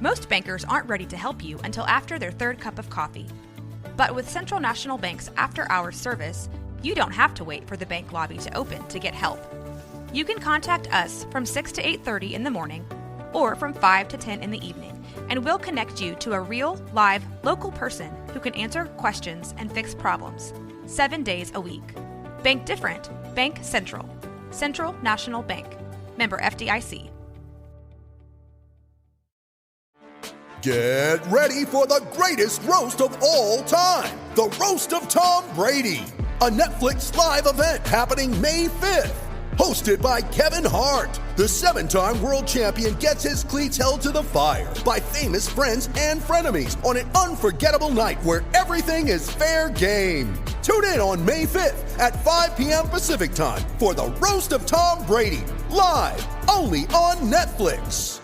Most bankers aren't ready to help you until after their third cup of coffee. But with Central National Bank's after-hours service, you don't have to wait for the bank lobby to open to get help. You can contact us from 6 to 8:30 in the morning or from 5 to 10 in the evening, and we'll connect you to a real, live, local person who can answer questions and fix problems 7 days a week. Bank different. Bank Central. Central National Bank. Member FDIC. Get ready for the greatest roast of all time, the Roast of Tom Brady, a Netflix live event happening May 5th. Hosted by Kevin Hart, the 7-time world champion gets his cleats held to the fire by famous friends and frenemies on an unforgettable night where everything is fair game. Tune in on May 5th at 5 p.m. Pacific time for the Roast of Tom Brady, live only on Netflix.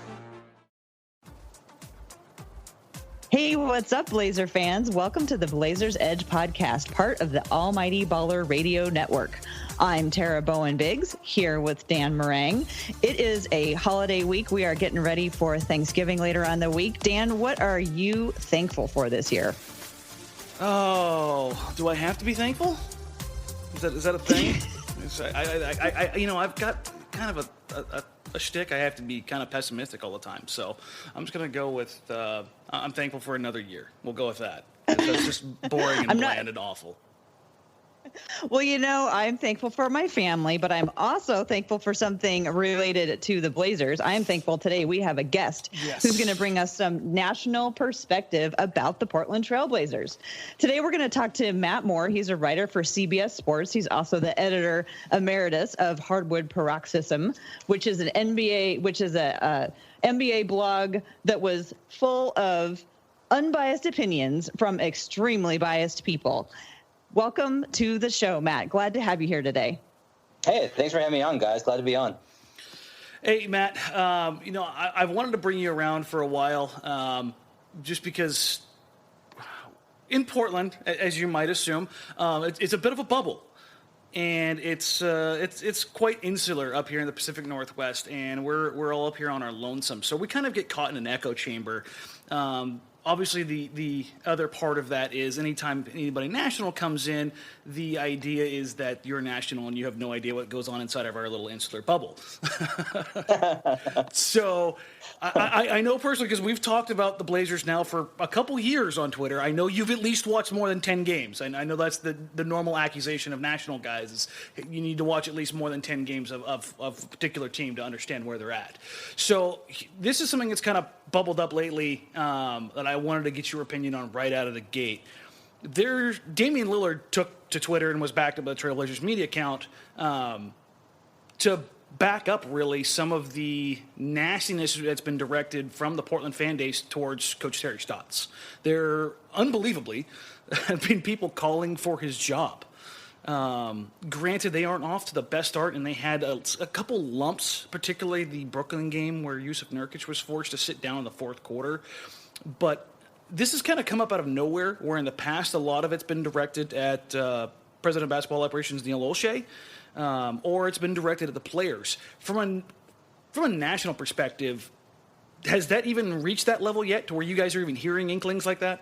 Hey, what's up, Blazer fans? Welcome to the Blazers Edge podcast, part of the Almighty Baller Radio Network. I'm Tara Bowen-Biggs, here with Dan Meringue. It is a holiday week. We are getting ready for Thanksgiving later on the week. Dan, what are you thankful for this year? Oh, do I have to be thankful? Is that a thing? I've got kind of a shtick. I have to be kind of pessimistic all the time. So I'm just going to go with I'm thankful for another year. We'll go with that. That's just boring and bland and awful. Well, I'm thankful for my family, but I'm also thankful for something related to the Blazers. I am thankful today we have a guest who's going to bring us some national perspective about the Portland Trail Blazers. Today, we're going to talk to Matt Moore. He's a writer for CBS Sports. He's also the editor emeritus of Hardwood Paroxysm, which is a NBA blog that was full of unbiased opinions from extremely biased people. Welcome to the show, Matt. Glad to have you here today. Hey, thanks for having me on, guys. Glad to be on. Hey, Matt. I've wanted to bring you around for a while, just because in Portland, as you might assume, it's a bit of a bubble, and it's quite insular up here in the Pacific Northwest, and we're all up here on our lonesome, so we kind of get caught in an echo chamber. Obviously, the other part of that is anytime anybody national comes in, the idea is that you're national and you have no idea what goes on inside of our little insular bubble. So I know personally, because we've talked about the Blazers now for a couple years on Twitter. I know you've at least watched more than 10 games. I know that's the normal accusation of national guys is you need to watch at least more than 10 games of a particular team to understand where they're at. So this is something that's kind of bubbled up lately that I wanted to get your opinion on right out of the gate. Damian Lillard took to Twitter and was backed up by the Trailblazers media account to back up really some of the nastiness that's been directed from the Portland fan base towards Coach Terry Stotts. There, unbelievably, have been people calling for his job. Granted, they aren't off to the best start, and they had a couple lumps, particularly the Brooklyn game where Jusuf Nurkic was forced to sit down in the fourth quarter. But this has kind of come up out of nowhere, where in the past a lot of it's been directed at President of Basketball Operations Neil Olshey, or it's been directed at the players. From a national perspective, has that even reached that level yet, to where you guys are even hearing inklings like that?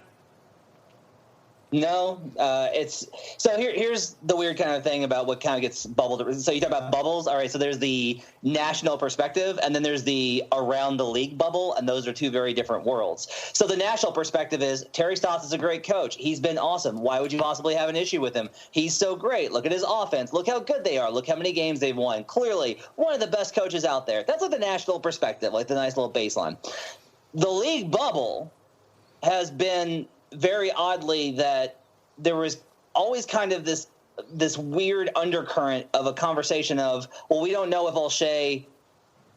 No, here's the weird kind of thing about what kind of gets bubbled. So you talk about bubbles. All right. So there's the national perspective, and then there's the around the league bubble. And those are two very different worlds. So the national perspective is Terry Stotts is a great coach. He's been awesome. Why would you possibly have an issue with him? He's so great. Look at his offense. Look how good they are. Look how many games they've won. Clearly one of the best coaches out there. That's like the national perspective, like the nice little baseline. The league bubble has been very oddly that there was always kind of this weird undercurrent of a conversation of, well, we don't know if Olshey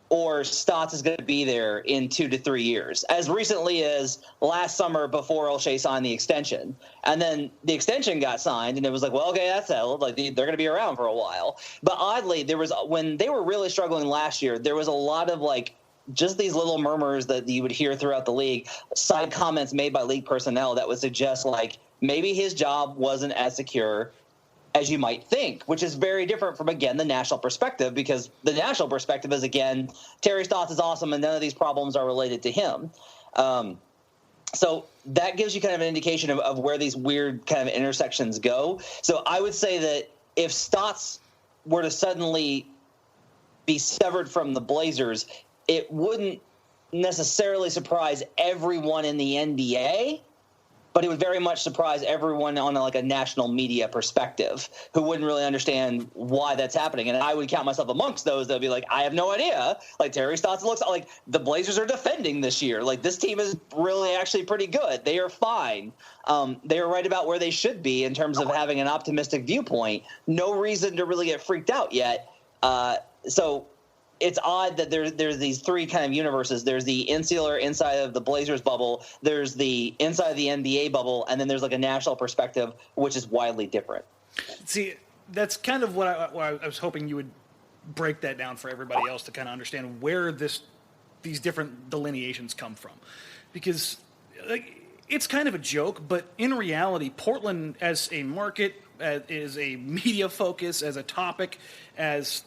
or Stotts is going to be there in 2 to 3 years, as recently as last summer before Olshey signed the extension. And then the extension got signed, and it was like, well, okay, that's settled. Like, they're going to be around for a while. But oddly, when they were really struggling last year, there was a lot of, like, just these little murmurs that you would hear throughout the league, side comments made by league personnel that would suggest, like, maybe his job wasn't as secure as you might think, which is very different from, again, the national perspective, because the national perspective is, again, Terry Stotts is awesome and none of these problems are related to him. So that gives you kind of an indication of where these weird kind of intersections go. So I would say that if Stotts were to suddenly be severed from the Blazers, it wouldn't necessarily surprise everyone in the NBA, but it would very much surprise everyone on a national media perspective who wouldn't really understand why that's happening. And I would count myself amongst those that would be like, I have no idea. Like Terry Stotts looks like the Blazers are defending this year. Like this team is really actually pretty good. They are fine. They are right about where they should be in terms of having an optimistic viewpoint. No reason to really get freaked out yet. So it's odd that there's these three kind of universes. There's the insular inside of the Blazers bubble. There's the inside of the NBA bubble. And then there's like a national perspective, which is widely different. See, that's kind of what I was hoping you would break that down for everybody else to kind of understand where these different delineations come from. Because it's kind of a joke, but in reality, Portland as a market, as a media focus, as a topic, as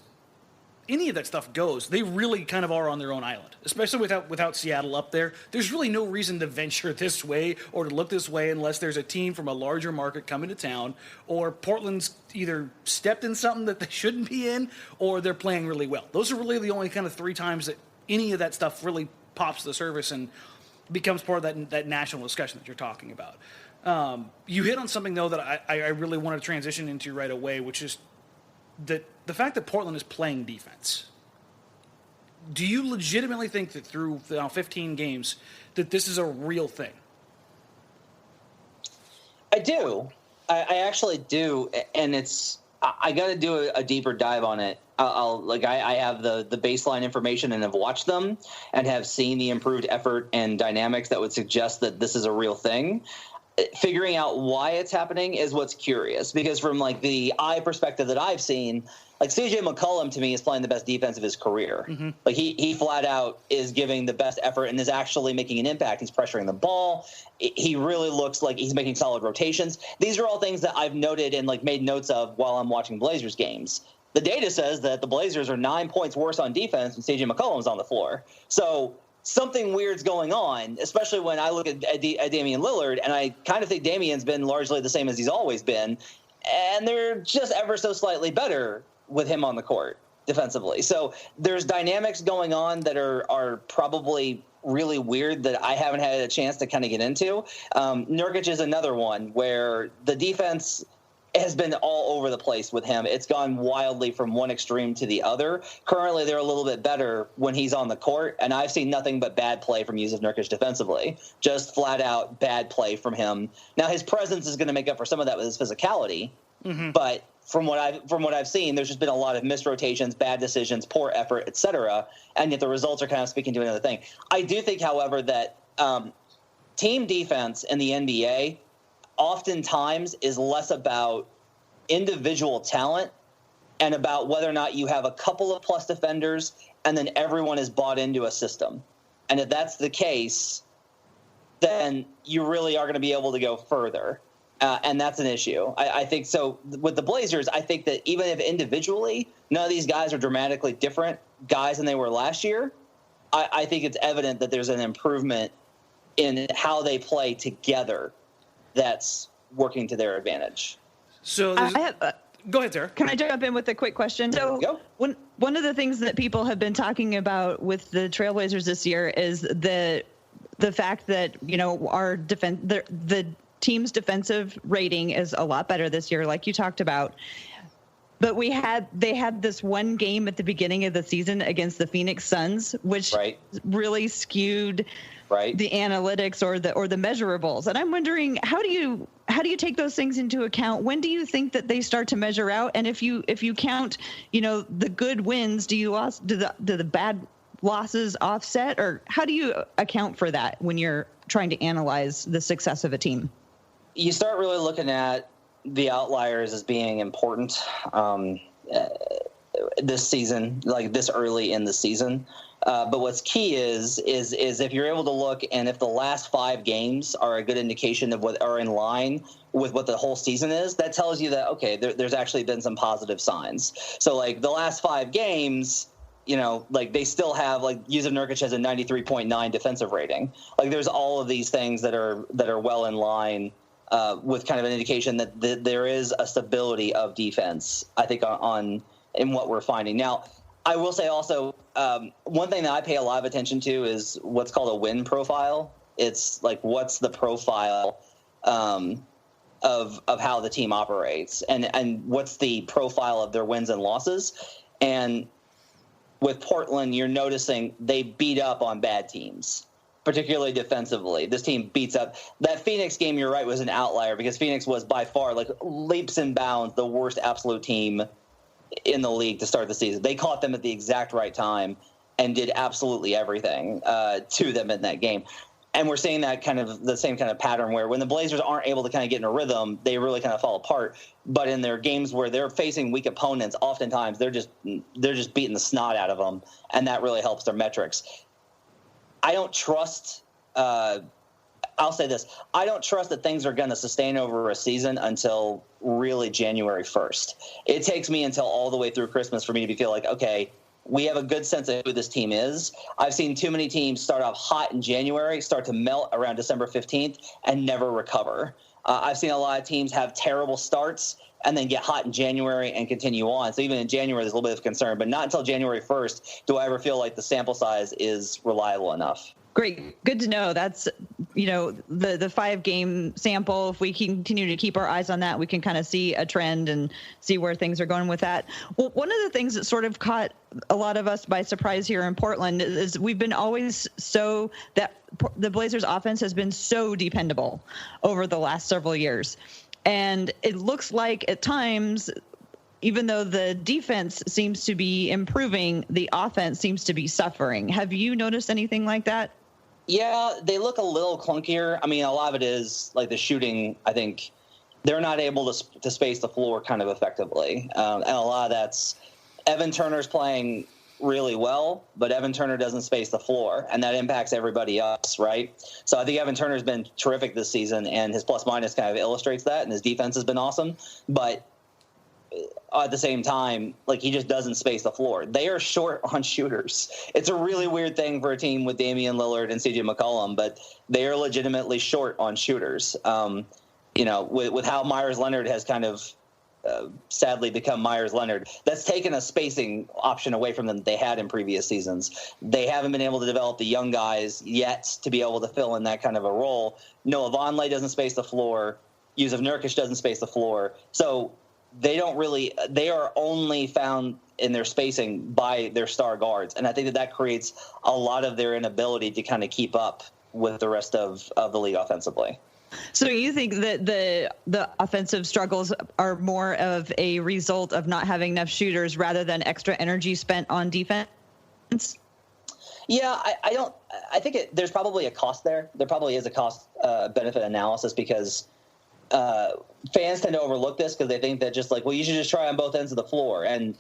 any of that stuff goes, they really kind of are on their own island, especially without Seattle up there. There's really no reason to venture this way or to look this way unless there's a team from a larger market coming to town, or Portland's either stepped in something that they shouldn't be in, or they're playing really well. Those are really the only kind of three times that any of that stuff really pops to the surface and becomes part of that national discussion that you're talking about. You hit on something, though, that I really want to transition into right away, which is that the fact that Portland is playing defense. Do you legitimately think that through 15 games that this is a real thing? I do. I actually do, and I got to do a deeper dive on it. I have the baseline information and have watched them and have seen the improved effort and dynamics that would suggest that this is a real thing. Figuring out why it's happening is what's curious, because from the eye perspective that I've seen, CJ McCollum to me is playing the best defense of his career. Mm-hmm. He flat out is giving the best effort and is actually making an impact. He's pressuring the ball. He really looks like he's making solid rotations. These are all things that I've noted and made notes of while I'm watching Blazers games. The data says that the Blazers are 9 points worse on defense when CJ McCollum's on the floor. So something weird's going on, especially when I look at Damian Lillard, and I kind of think Damian's been largely the same as he's always been, and they're just ever so slightly better with him on the court defensively. So there's dynamics going on that are probably really weird that I haven't had a chance to kind of get into. Nurkic is another one where the defense has been all over the place with him. It's gone wildly from one extreme to the other. Currently, they're a little bit better when he's on the court, and I've seen nothing but bad play from Jusuf Nurkic defensively. Just flat-out bad play from him. Now, his presence is going to make up for some of that with his physicality, but from what I've seen, there's just been a lot of missed rotations, bad decisions, poor effort, etc., and yet the results are kind of speaking to another thing. I do think, however, that team defense in the NBA oftentimes is less about individual talent and about whether or not you have a couple of plus defenders and then everyone is bought into a system. And if that's the case, then you really are going to be able to go further. And that's an issue. I think so. With the Blazers, I think that even if individually none of these guys are dramatically different guys than they were last year, I think it's evident that there's an improvement in how they play together that's working to their advantage. So go ahead, Sarah. Can I jump in with a quick question? So one of the things that people have been talking about with the Trailblazers this year is the fact that, our the team's defensive rating is a lot better this year, like you talked about. But they had this one game at the beginning of the season against the Phoenix Suns, which really skewed the analytics or the measurables. And I'm wondering, how do you take those things into account? When do you think that they start to measure out? And if you count, the good wins, do the bad losses offset, or how do you account for that when you're trying to analyze the success of a team? You start really looking at the outliers as being important this season, like this early in the season. But what's key is if you're able to look, and if the last 5 games are a good indication of what are in line with what the whole season is, that tells you that, okay, there's actually been some positive signs. So the last 5 games, like they still have like Jusuf Nurkic has a 93.9 defensive rating. Like there's all of these things that are well in line with kind of an indication that there is a stability of defense, I think, in what we're finding. Now, I will say also one thing that I pay a lot of attention to is what's called a win profile. It's like what's the profile of how the team operates and what's the profile of their wins and losses. And with Portland, you're noticing they beat up on bad teams, particularly defensively. This team beats up. That Phoenix game, you're right, was an outlier because Phoenix was by far, like, leaps and bounds the worst absolute team in the league to start the season. They caught them at the exact right time and did absolutely everything to them in that game. And we're seeing that kind of the same kind of pattern where when the Blazers aren't able to kind of get in a rhythm, they really kind of fall apart. But in their games where they're facing weak opponents, oftentimes they're just beating the snot out of them, and that really helps their metrics. I don't trust I'll say this. I don't trust that things are going to sustain over a season until really January 1st. It takes me until all the way through Christmas for me to feel like, okay, we have a good sense of who this team is. I've seen too many teams start off hot in January, start to melt around December 15th, and never recover. I've seen a lot of teams have terrible starts and then get hot in January and continue on. So even in January, there's a little bit of concern, but not until January 1st do I ever feel like the sample size is reliable enough. Great. Good to know. That's, the 5-game sample. If we continue to keep our eyes on that, we can kind of see a trend and see where things are going with that. Well, one of the things that sort of caught a lot of us by surprise here in Portland is we've been always so that the Blazers offense has been so dependable over the last several years. And it looks like at times, even though the defense seems to be improving, the offense seems to be suffering. Have you noticed anything like that? Yeah, they look a little clunkier. I mean, a lot of it is like the shooting. I think they're not able to space the floor kind of effectively. And a lot of that's Evan Turner's playing really well, but Evan Turner doesn't space the floor, and that impacts everybody else, right? So I think Evan Turner's been terrific this season, and his plus-minus kind of illustrates that, and his defense has been awesome. But at the same time, like, he just doesn't space the floor. They are short on shooters. It's a really weird thing for a team with Damian Lillard and CJ McCollum, but they are legitimately short on shooters. With how Myers Leonard has kind of sadly become Myers Leonard, that's taken a spacing option away from them that they had in previous seasons. They haven't been able to develop the young guys yet to be able to fill in that kind of a role. Noah Vonleh doesn't space the floor. Jusuf Nurkic doesn't space the floor. So they are only found in their spacing by their star guards. And I think that creates a lot of their inability to kind of keep up with the rest of the league offensively. So you think that the offensive struggles are more of a result of not having enough shooters rather than extra energy spent on defense? Yeah, I think there's probably a cost there. There probably is a cost benefit analysis because fans tend to overlook this because they think that just like, well, you should just try on both ends of the floor. And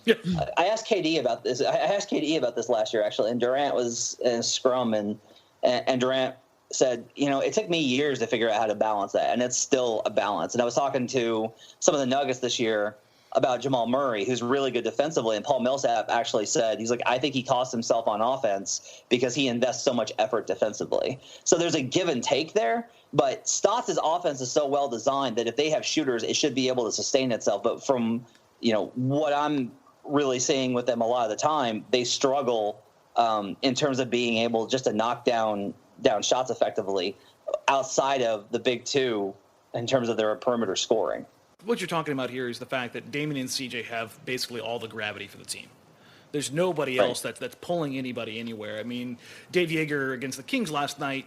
I asked KD about this. I asked KD about this last year, actually, and Durant was in a scrum, and Durant said, it took me years to figure out how to balance that, and it's still a balance. And I was talking to some of the Nuggets this year about Jamal Murray, who's really good defensively, and Paul Millsap actually said, he's like, I think he costs himself on offense because he invests so much effort defensively. So there's a give and take there. But Stotts' offense is so well designed that if they have shooters, it should be able to sustain itself. But from what I'm really seeing with them a lot of the time, they struggle in terms of being able just to knock down shots effectively outside of the big two in terms of their perimeter scoring. What you're talking about here is the fact that Damian and CJ have basically all the gravity for the team. There's nobody else that's pulling anybody anywhere. I mean, Dave Yeager against the Kings last night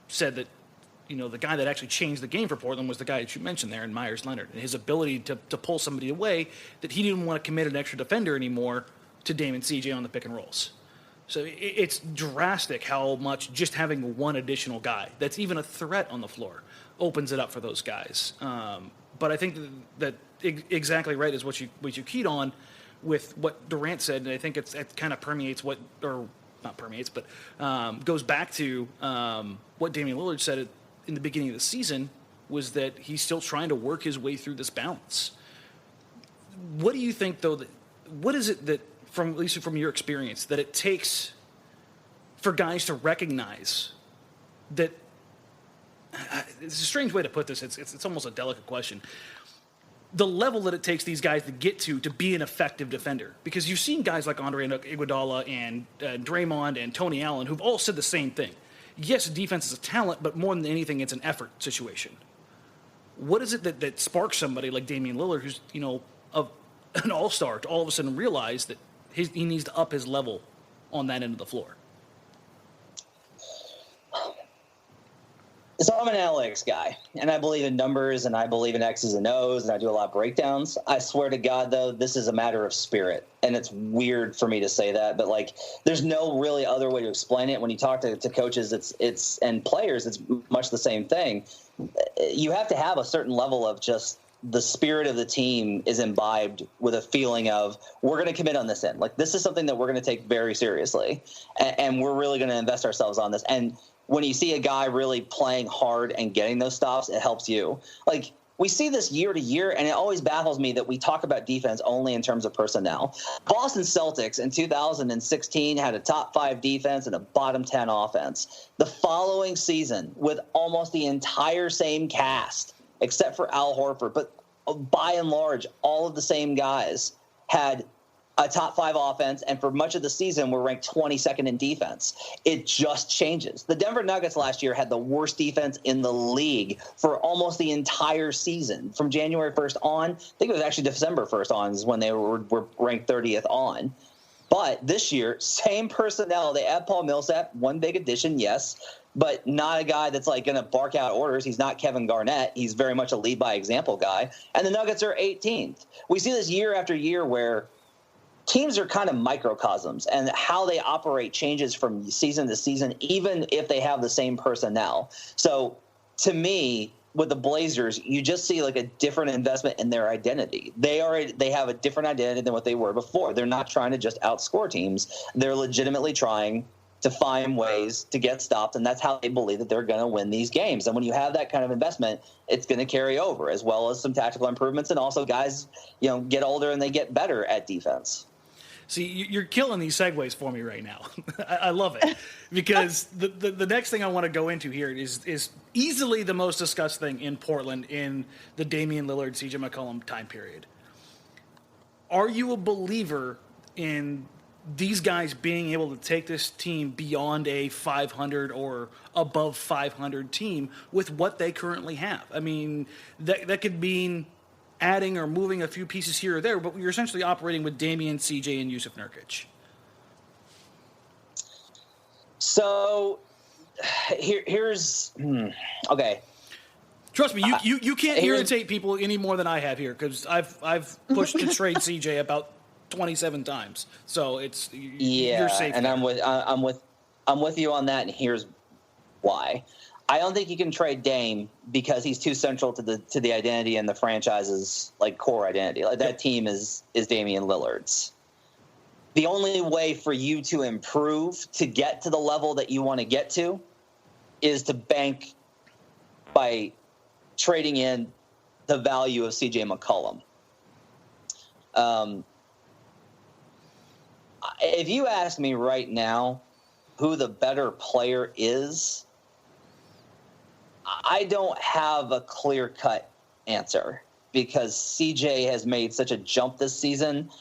said that the guy that actually changed the game for Portland was the guy that you mentioned there in Myers Leonard, and his ability to pull somebody away, that he didn't want to commit an extra defender anymore to Dame and CJ on the pick and rolls. So it's drastic how much just having one additional guy that's even a threat on the floor opens it up for those guys. But I think that exactly right is what you keyed on with what Durant said, and I think it kind of permeates goes back to what Damian Lillard said in the beginning of the season, was that he's still trying to work his way through this balance. What do you think, though, what is it that at least from your experience, that it takes for guys to recognize that? It's a strange way to put this. It's almost a delicate question. The level that it takes these guys to get to be an effective defender, because you've seen guys like Andre Iguodala and Draymond and Tony Allen who've all said the same thing. Yes, defense is a talent, but more than anything, it's an effort situation. What is it that sparks somebody like Damian Lillard, who's an all-star, to all of a sudden realize that he needs to up his level on that end of the floor? So I'm an analytics guy, and I believe in numbers, and I believe in X's and O's, and I do a lot of breakdowns. I swear to God, though, this is a matter of spirit, and it's weird for me to say that, but like, there's no really other way to explain it. When you talk to coaches, it's and players, it's much the same thing. You have to have a certain level of just the spirit of the team is imbibed with a feeling of, we're going to commit on this end. Like, this is something that we're going to take very seriously, and we're really going to invest ourselves on this. And when you see a guy really playing hard and getting those stops, it helps you. Like, we see this year to year, and it always baffles me that we talk about defense only in terms of personnel. Boston Celtics in 2016 had a top 5 defense and a bottom 10 offense. The following season, with almost the entire same cast, except for Al Horford, but by and large, all of the same guys had a top 5 offense, and for much of the season were ranked 22nd in defense. It just changes. The Denver Nuggets last year had the worst defense in the league for almost the entire season. From January 1st on, I think it was actually December 1st on is when they were ranked 30th on. But this year, same personnel. They add Paul Millsap, one big addition, yes, but not a guy that's like going to bark out orders. He's not Kevin Garnett. He's very much a lead by example guy. And the Nuggets are 18th. We see this year after year where teams are kind of microcosms, and how they operate changes from season to season, even if they have the same personnel. So to me, with the Blazers, you just see like a different investment in their identity. They have a different identity than what they were before. They're not trying to just outscore teams. They're legitimately trying to find ways to get stopped, and that's how they believe that they're going to win these games. And when you have that kind of investment, it's going to carry over, as well as some tactical improvements, and also guys, get older and they get better at defense. See, you're killing these segues for me right now. I love it, because the next thing I want to go into here is easily the most discussed thing in Portland in the Damian Lillard, CJ McCollum time period. Are you a believer in these guys being able to take this team beyond a 500 or above 500 team with what they currently have? I mean, that could mean adding or moving a few pieces here or there, but you're essentially operating with Damian, CJ, and Jusuf Nurkic. So here's okay. Trust me, you can't irritate people any more than I have here, because I've pushed to trade CJ about 27 times. So you're safe. And there. I'm with you on that, and here's why. I don't think you can trade Dame because he's too central to the identity and the franchise's like core identity. Like, that team is Damian Lillard's. The only way for you to improve to get to the level that you want to get to is to bank by trading in the value of CJ McCollum. If you ask me right now who the better player is, I don't have a clear-cut answer, because CJ has made such a jump this season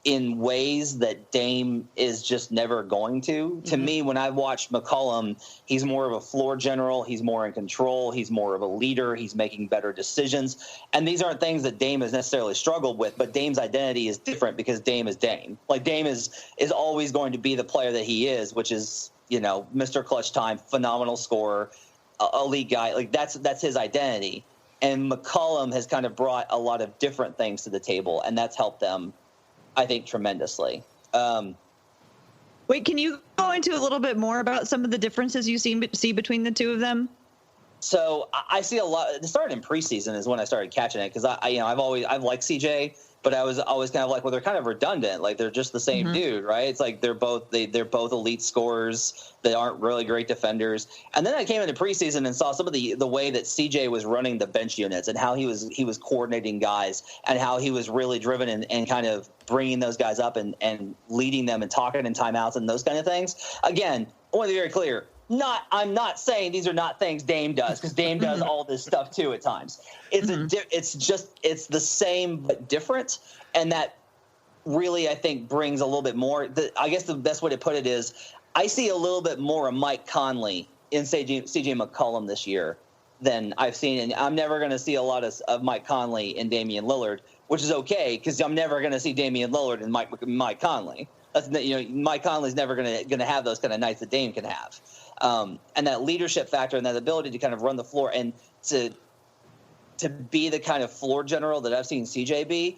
in ways that Dame is just never going to. Mm-hmm. To me, when I watched McCollum, he's more of a floor general. He's more in control. He's more of a leader. He's making better decisions. And these aren't things that Dame has necessarily struggled with, but Dame's identity is different because Dame is Dame. Like, Dame is always going to be the player that he is, which is, Mr. Clutch Time, phenomenal scorer, elite guy. Like, that's his identity. And McCollum has kind of brought a lot of different things to the table, and that's helped them, I think, tremendously. Wait, can you go into a little bit more about some of the differences you see between the two of them? So I see a lot. It started in preseason is when I started catching it because I've liked CJ, but I was always kind of like, well, they're kind of redundant. Like they're just the same dude, right? It's like they're both elite scorers. They aren't really great defenders. And then I came into preseason and saw some of the way that CJ was running the bench units and how he was coordinating guys and how he was really driven and kind of bringing those guys up and leading them and talking in timeouts and those kind of things. Again, I want to be very clear. I'm not saying these are not things Dame does, because Dame does all this stuff too at times. It's the same but different, and that really I think brings a little bit more. I guess the best way to put it is I see a little bit more of Mike Conley in CJ McCollum this year than I've seen, and I'm never going to see a lot of Mike Conley and Damian Lillard, which is okay because I'm never going to see Damian Lillard and Mike Conley. That's, Mike Conley's never going to have those kind of nights that Dame can have. And that leadership factor and that ability to kind of run the floor and to be the kind of floor general that I've seen CJ be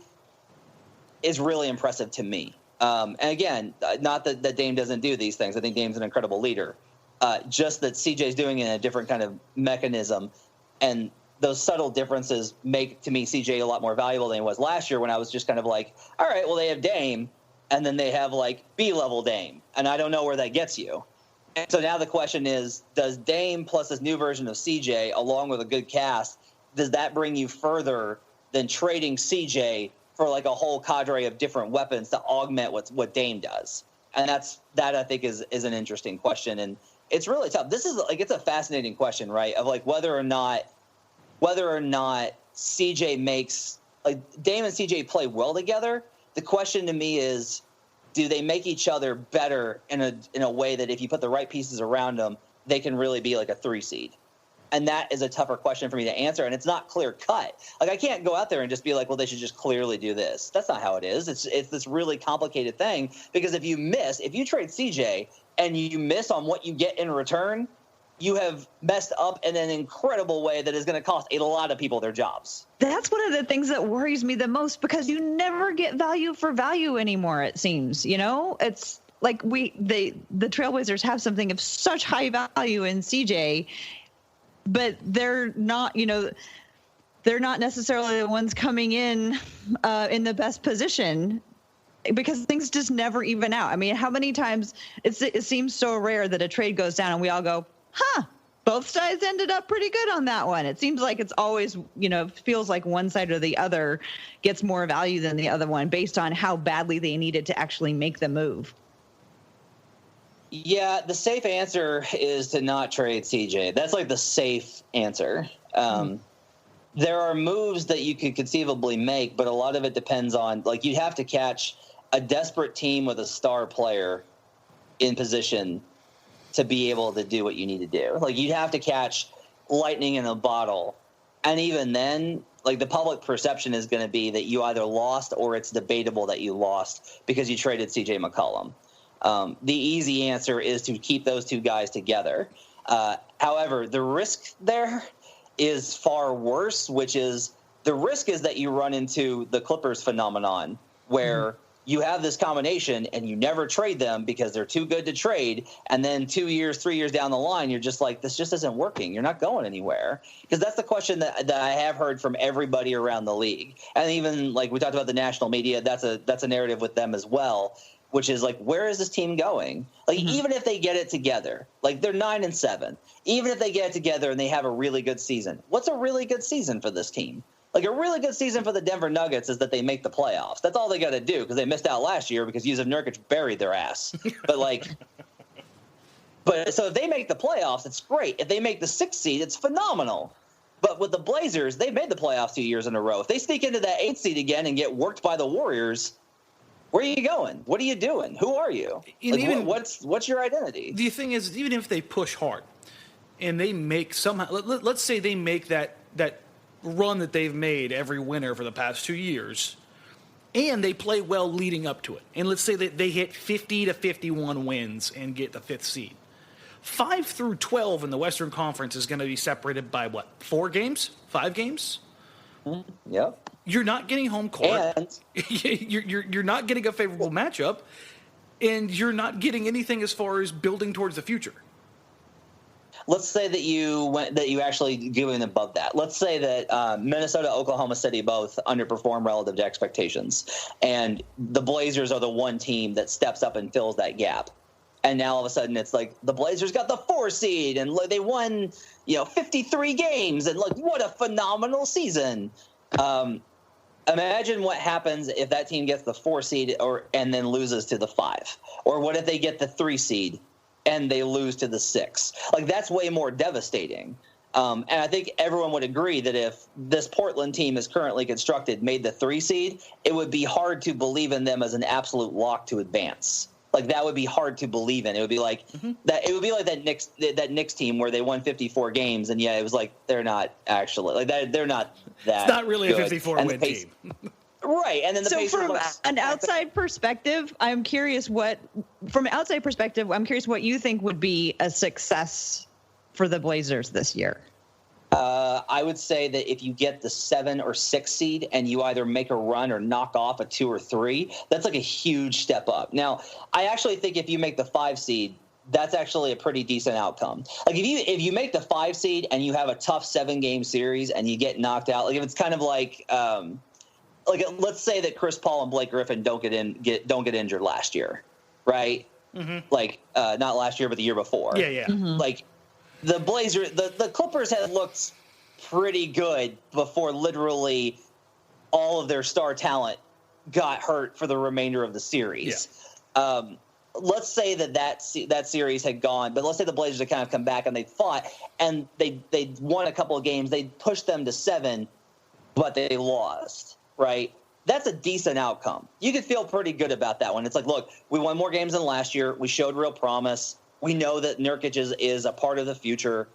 is really impressive to me. And again, not that Dame doesn't do these things. I think Dame's an incredible leader. Just that CJ's doing it in a different kind of mechanism. And those subtle differences make, to me, CJ a lot more valuable than he was last year when I was just kind of like, all right, well, they have Dame, and then they have, like, B-level Dame. And I don't know where that gets you. So now the question is, does Dame plus this new version of CJ, along with a good cast, does that bring you further than trading CJ for like a whole cadre of different weapons to augment what Dame does? And that I think is an interesting question, and it's really tough. This is like, it's a fascinating question, right? Of like whether or not CJ makes, like, Dame and CJ play well together. The question to me is, do they make each other better in a way that if you put the right pieces around them, they can really be like a 3 seed? And that is a tougher question for me to answer, and it's not clear cut. Like, I can't go out there and just be like, well, they should just clearly do this. That's not how it is. It's this really complicated thing, because if you trade CJ and you miss on what you get in return, you have messed up in an incredible way that is going to cost a lot of people their jobs. That's one of the things that worries me the most, because you never get value for value anymore, it seems. It's like the Trailblazers have something of such high value in CJ, but they're not, they're not necessarily the ones coming in the best position, because things just never even out. I mean, how many times it seems so rare that a trade goes down and we all go, both sides ended up pretty good on that one. It seems like it's always, feels like one side or the other gets more value than the other one based on how badly they needed to actually make the move. Yeah, the safe answer is to not trade CJ. That's like the safe answer. There are moves that you could conceivably make, but a lot of it depends on, like, you'd have to catch a desperate team with a star player in position to be able to do what you need to do. Like, you'd have to catch lightning in a bottle. And even then, like, the public perception is going to be that you either lost or it's debatable that you lost because you traded CJ McCollum. The easy answer is to keep those two guys together. However, the risk there is far worse, which is the risk is that you run into the Clippers phenomenon where you have this combination and you never trade them because they're too good to trade. And then 2 years, 3 years down the line, you're just like, this just isn't working. You're not going anywhere. Because that's the question that I have heard from everybody around the league. And even, like, we talked about the national media, that's a narrative with them as well, which is like, where is this team going? Like, even if they get it together, like, they're 9-7, even if they get it together and they have a really good season, what's a really good season for this team? Like, a really good season for the Denver Nuggets is that they make the playoffs. That's all they got to do, because they missed out last year because Jusuf Nurkic buried their ass. But so if they make the playoffs, it's great. If they make the 6th seed, it's phenomenal. But with the Blazers, they've made the playoffs 2 years in a row. If they sneak into that 8th seed again and get worked by the Warriors, where are you going? What are you doing? Who are you? Like, what's your identity? The thing is, even if they push hard and they make somehow, let's say they make that run that they've made every winter for the past 2 years, and they play well leading up to it, and let's say that they hit 50 to 51 wins and get the 5th seed. 5 through 12 in the Western Conference is going to be separated by what? 4 games? 5 games? Yep. You're not getting home court. And you're not getting a favorable matchup, and you're not getting anything as far as building towards the future. let's say that you actually going above that. Let's say that Minnesota, Oklahoma City both underperform relative to expectations, and the Blazers are the one team that steps up and fills that gap. And now all of a sudden it's like the Blazers got the 4 seed and they won, 53 games and what a phenomenal season. Imagine what happens if that team gets the 4 seed and then loses to the 5, or what if they get the 3 seed and they lose to the 6? That's way more devastating. And I think everyone would agree that if this Portland team is currently constructed made the 3 seed, it would be hard to believe in them as an absolute lock to advance. That would be hard to believe in. It would be like that. It would be like that Knicks team where they won 54 games, and it was they're not actually they're not that. It's not really good. A 54-win team, right? And then from an outside perspective, I'm curious what you think would be a success for the Blazers this year. I would say that if you get the 7 or 6 seed and you either make a run or knock off a 2 or 3, that's a huge step up. Now, I actually think if you make the 5 seed, that's actually a pretty decent outcome. If you make the 5 seed and you have a tough 7-game series and you get knocked out, if it's kind of let's say that Chris Paul and Blake Griffin don't get injured last year, right? Mm-hmm. Not last year, but the year before. Yeah. Mm-hmm. The Blazers, the Clippers had looked pretty good before literally all of their star talent got hurt for the remainder of the series. Yeah. Let's say that series had gone, but let's say the Blazers had kind of come back and they fought and they won a couple of games. They pushed them to 7, but they lost, right? That's a decent outcome. You could feel pretty good about that one. It's look, we won more games than last year. We showed real promise. We know that Nurkic is a part of the future.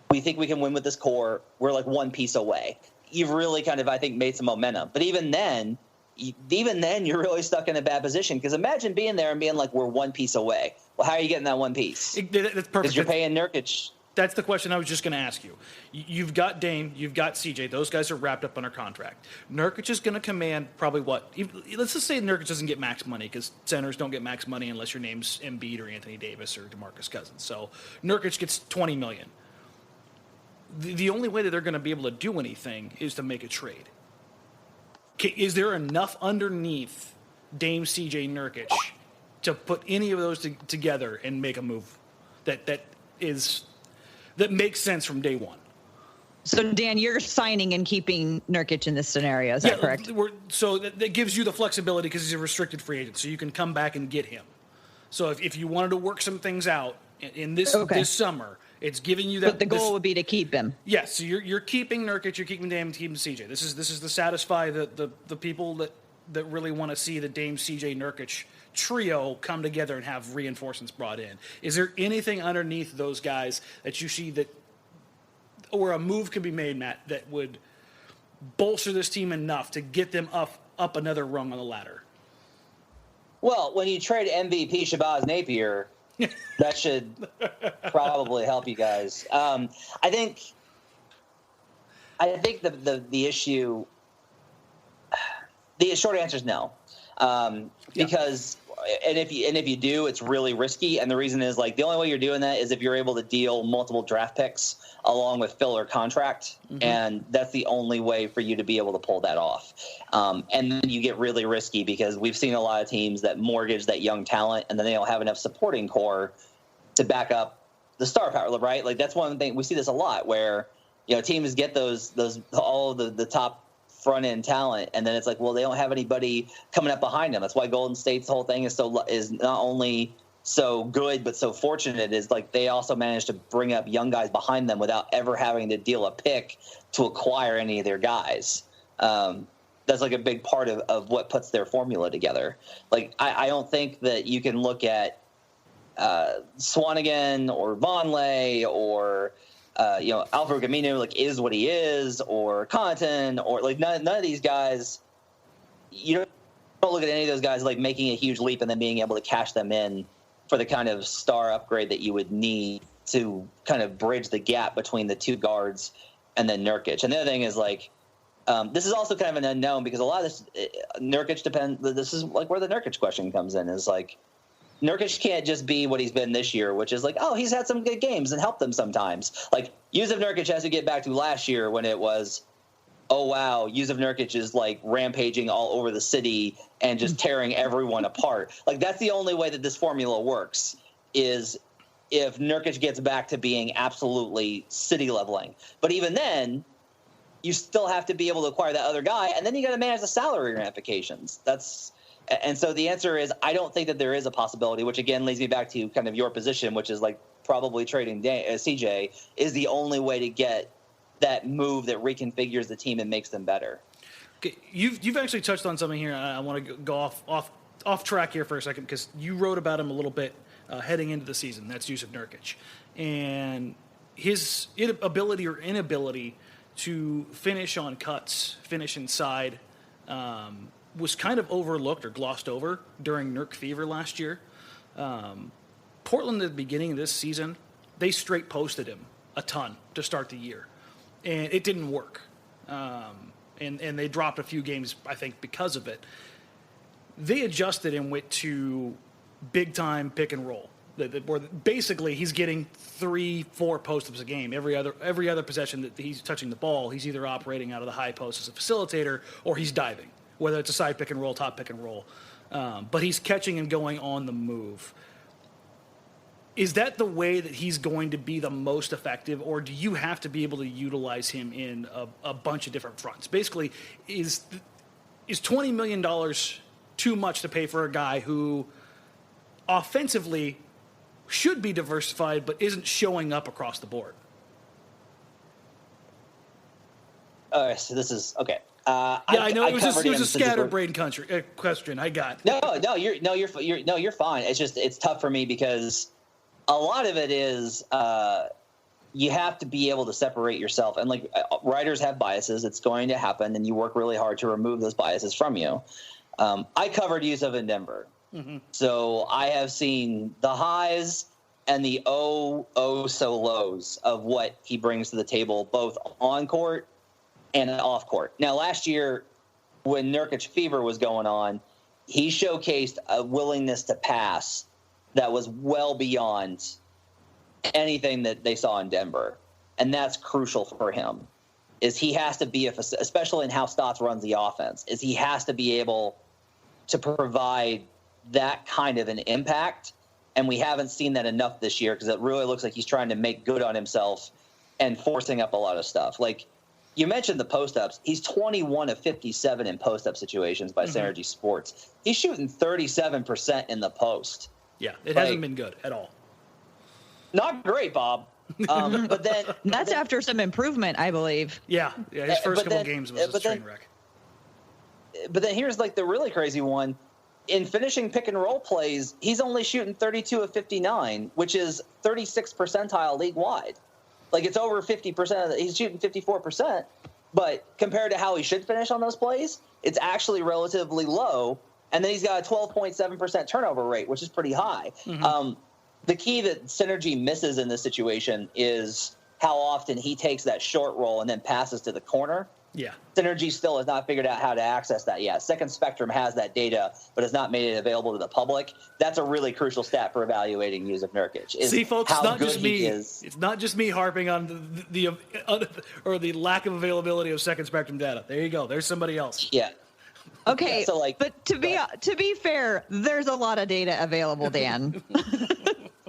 We think we can win with this core. We're one piece away. You've really kind of, I think, made some momentum. But even then, you're really stuck in a bad position, because imagine being there and being we're 1 piece away. Well, how are you getting that 1 piece? That's perfect. Because you're paying Nurkic. That's the question I was just going to ask you. You've got Dame, you've got CJ. Those guys are wrapped up under contract. Nurkic is going to command probably what? Let's just say Nurkic doesn't get max money, because centers don't get max money unless your name's Embiid or Anthony Davis or DeMarcus Cousins. So Nurkic gets $20 million. The only way that they're going to be able to do anything is to make a trade. Is there enough underneath Dame, CJ, Nurkic to put any of those together and make a move that makes sense from day one? So, Dan, you're signing and keeping Nurkic in this scenario. Is that correct? So that gives you the flexibility, because he's a restricted free agent, so you can come back and get him. So if you wanted to work some things out in this summer, it's giving you that. But the goal would be to keep him. Yes, so you're keeping Nurkic, you're keeping Dame, keeping CJ. This is to satisfy the people that really want to see the Dame, CJ, Nurkic trio come together and have reinforcements brought in. Is there anything underneath those guys that you see or a move could be made, Matt, that would bolster this team enough to get them up another rung on the ladder? Well, when you trade MVP Shabazz Napier, that should probably help you guys. I think the issue, the short answer is no, because and if you do, it's really risky. And the reason is the only way you're doing that is if you're able to deal multiple draft picks along with filler contract, and that's the only way for you to be able to pull that off. And then you get really risky, because we've seen a lot of teams that mortgage that young talent, and then they don't have enough supporting core to back up the star power, right? That's one thing we see this a lot, where teams get those all of the top front end talent, and then it's well, they don't have anybody coming up behind them. That's why Golden State's whole thing is not only so good but so fortunate, is they also managed to bring up young guys behind them without ever having to deal a pick to acquire any of their guys. That's a big part of what puts their formula together. I don't think that you can look at Swanigan or Vonleh or Alfred Camino is what he is, or Connaughton, or none of these guys. You don't look at any of those guys making a huge leap and then being able to cash them in for the kind of star upgrade that you would need to kind of bridge the gap between the two guards and then Nurkic. And the other thing is this is also kind of an unknown, because a lot of this Nurkic depends. This is where the Nurkic question comes in, is Nurkic can't just be what he's been this year, which is like, oh, he's had some good games and helped them sometimes. Like, Jusuf Nurkic has to get back to last year when it was, oh, wow, Jusuf Nurkic is, like, rampaging all over the city and just tearing everyone apart. Like, that's the only way that this formula works, is if Nurkic gets back to being absolutely city leveling. But even then, you still have to be able to acquire that other guy, and then you got to manage the salary ramifications. And so the answer is, I don't think that there is a possibility, which again leads me back to kind of your position, which is like probably trading CJ is the only way to get that move that reconfigures the team and makes them better. Okay, you've actually touched on something here. I want to go off track here for a second, because you wrote about him a little bit heading into the season. That's Jusuf Nurkic, and his ability or inability to finish on cuts, finish inside, was kind of overlooked or glossed over during Nurk Fever last year. Portland at the beginning of this season, they straight posted him a ton to start the year, and it didn't work. And they dropped a few games, I think, because of it. They adjusted and went to big-time pick and roll. Where basically he's getting 3-4 post-ups a game. Every other possession that he's touching the ball, he's either operating out of the high post as a facilitator or he's diving, whether it's a side pick and roll, top pick and roll. But he's catching and going on the move. Is that the way that he's going to be the most effective, or do you have to be able to utilize him in a bunch of different fronts? Basically, is $20 million too much to pay for a guy who offensively should be diversified but isn't showing up across the board? So this is okay. I know it was a scatterbrained question. I got you're fine. It's tough for me because a lot of it is you have to be able to separate yourself, and like writers have biases. It's going to happen, and you work really hard to remove those biases from you. I covered Jusuf in Denver. Mm-hmm. So I have seen the highs and the so lows of what he brings to the table, both on court and off court. Now, last year when Nurkic Fever was going on, he showcased a willingness to pass that was well beyond anything that they saw in Denver. And that's crucial for him, is he has to be, especially in how Stotts runs the offense, is he has to be able to provide that kind of an impact, and we haven't seen that enough this year because it really looks like he's trying to make good on himself and forcing up a lot of stuff. Like you mentioned the post-ups. He's 21 of 57 in post-up situations by Synergy Sports. He's shooting 37% in the post. Yeah, it hasn't been good at all. Not great, Bob. But then that's after some improvement, I believe. Yeah, his first couple games was a train wreck. But then here's like the really crazy one. In finishing pick and roll plays, he's only shooting 32 of 59, which is 36th percentile league wide. Like it's over 50%. He's shooting 54%, but compared to how he should finish on those plays, it's actually relatively low. And then he's got a 12.7% turnover rate, which is pretty high. Mm-hmm. The key that Synergy misses in this situation is how often he takes that short roll and then passes to the corner. Yeah. Synergy still has not figured out how to access that yet. Second Spectrum has that data, but has not made it available to the public. That's a really crucial stat for evaluating Jusuf Nurkic. See, folks, it's not just me. It's not just me harping on the lack of availability of Second Spectrum data. There you go. There's somebody else. Yeah. Okay. Yeah, so but to be fair, there's a lot of data available, Dan.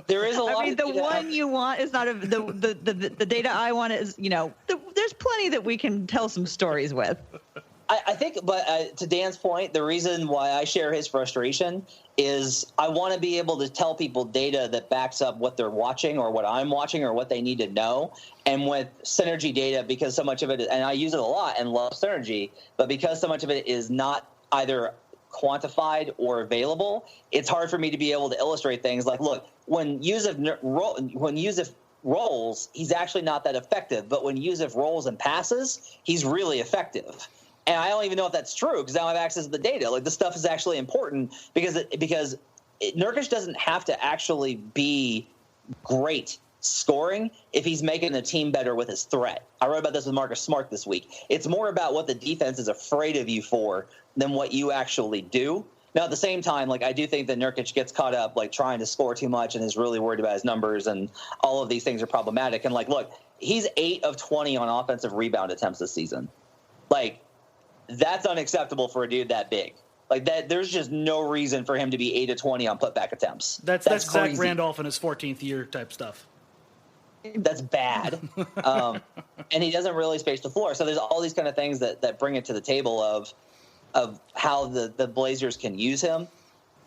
There is a lot. I mean, the one you want is not the data I want is, there's plenty that we can tell some stories with. I think, but to Dan's point, the reason why I share his frustration is I want to be able to tell people data that backs up what they're watching or what I'm watching or what they need to know. And with Synergy data, because so much of it, and I use it a lot and love Synergy, but because so much of it is not either quantified or available, it's hard for me to be able to illustrate things like, look, when Jusuf rolls, he's actually not that effective, but when Jusuf rolls and passes, he's really effective. And I don't even know if that's true because I don't have access to the data. Like, this stuff is actually important because Nurkic doesn't have to actually be great scoring if he's making the team better with his threat. I wrote about this with Marcus Smart this week. It's more about what the defense is afraid of you for than what you actually do. Now, at the same time, like, I do think that Nurkic gets caught up, like, trying to score too much and is really worried about his numbers, and all of these things are problematic. And, like, look, he's 8 of 20 on offensive rebound attempts this season. Like, that's unacceptable for a dude that big. Like, that, there's just no reason for him to be 8 of 20 on putback attempts. That's Zach Randolph in his 14th year type stuff. That's bad. And he doesn't really space the floor. So there's all these kind of things that bring it to the table of how the Blazers can use him.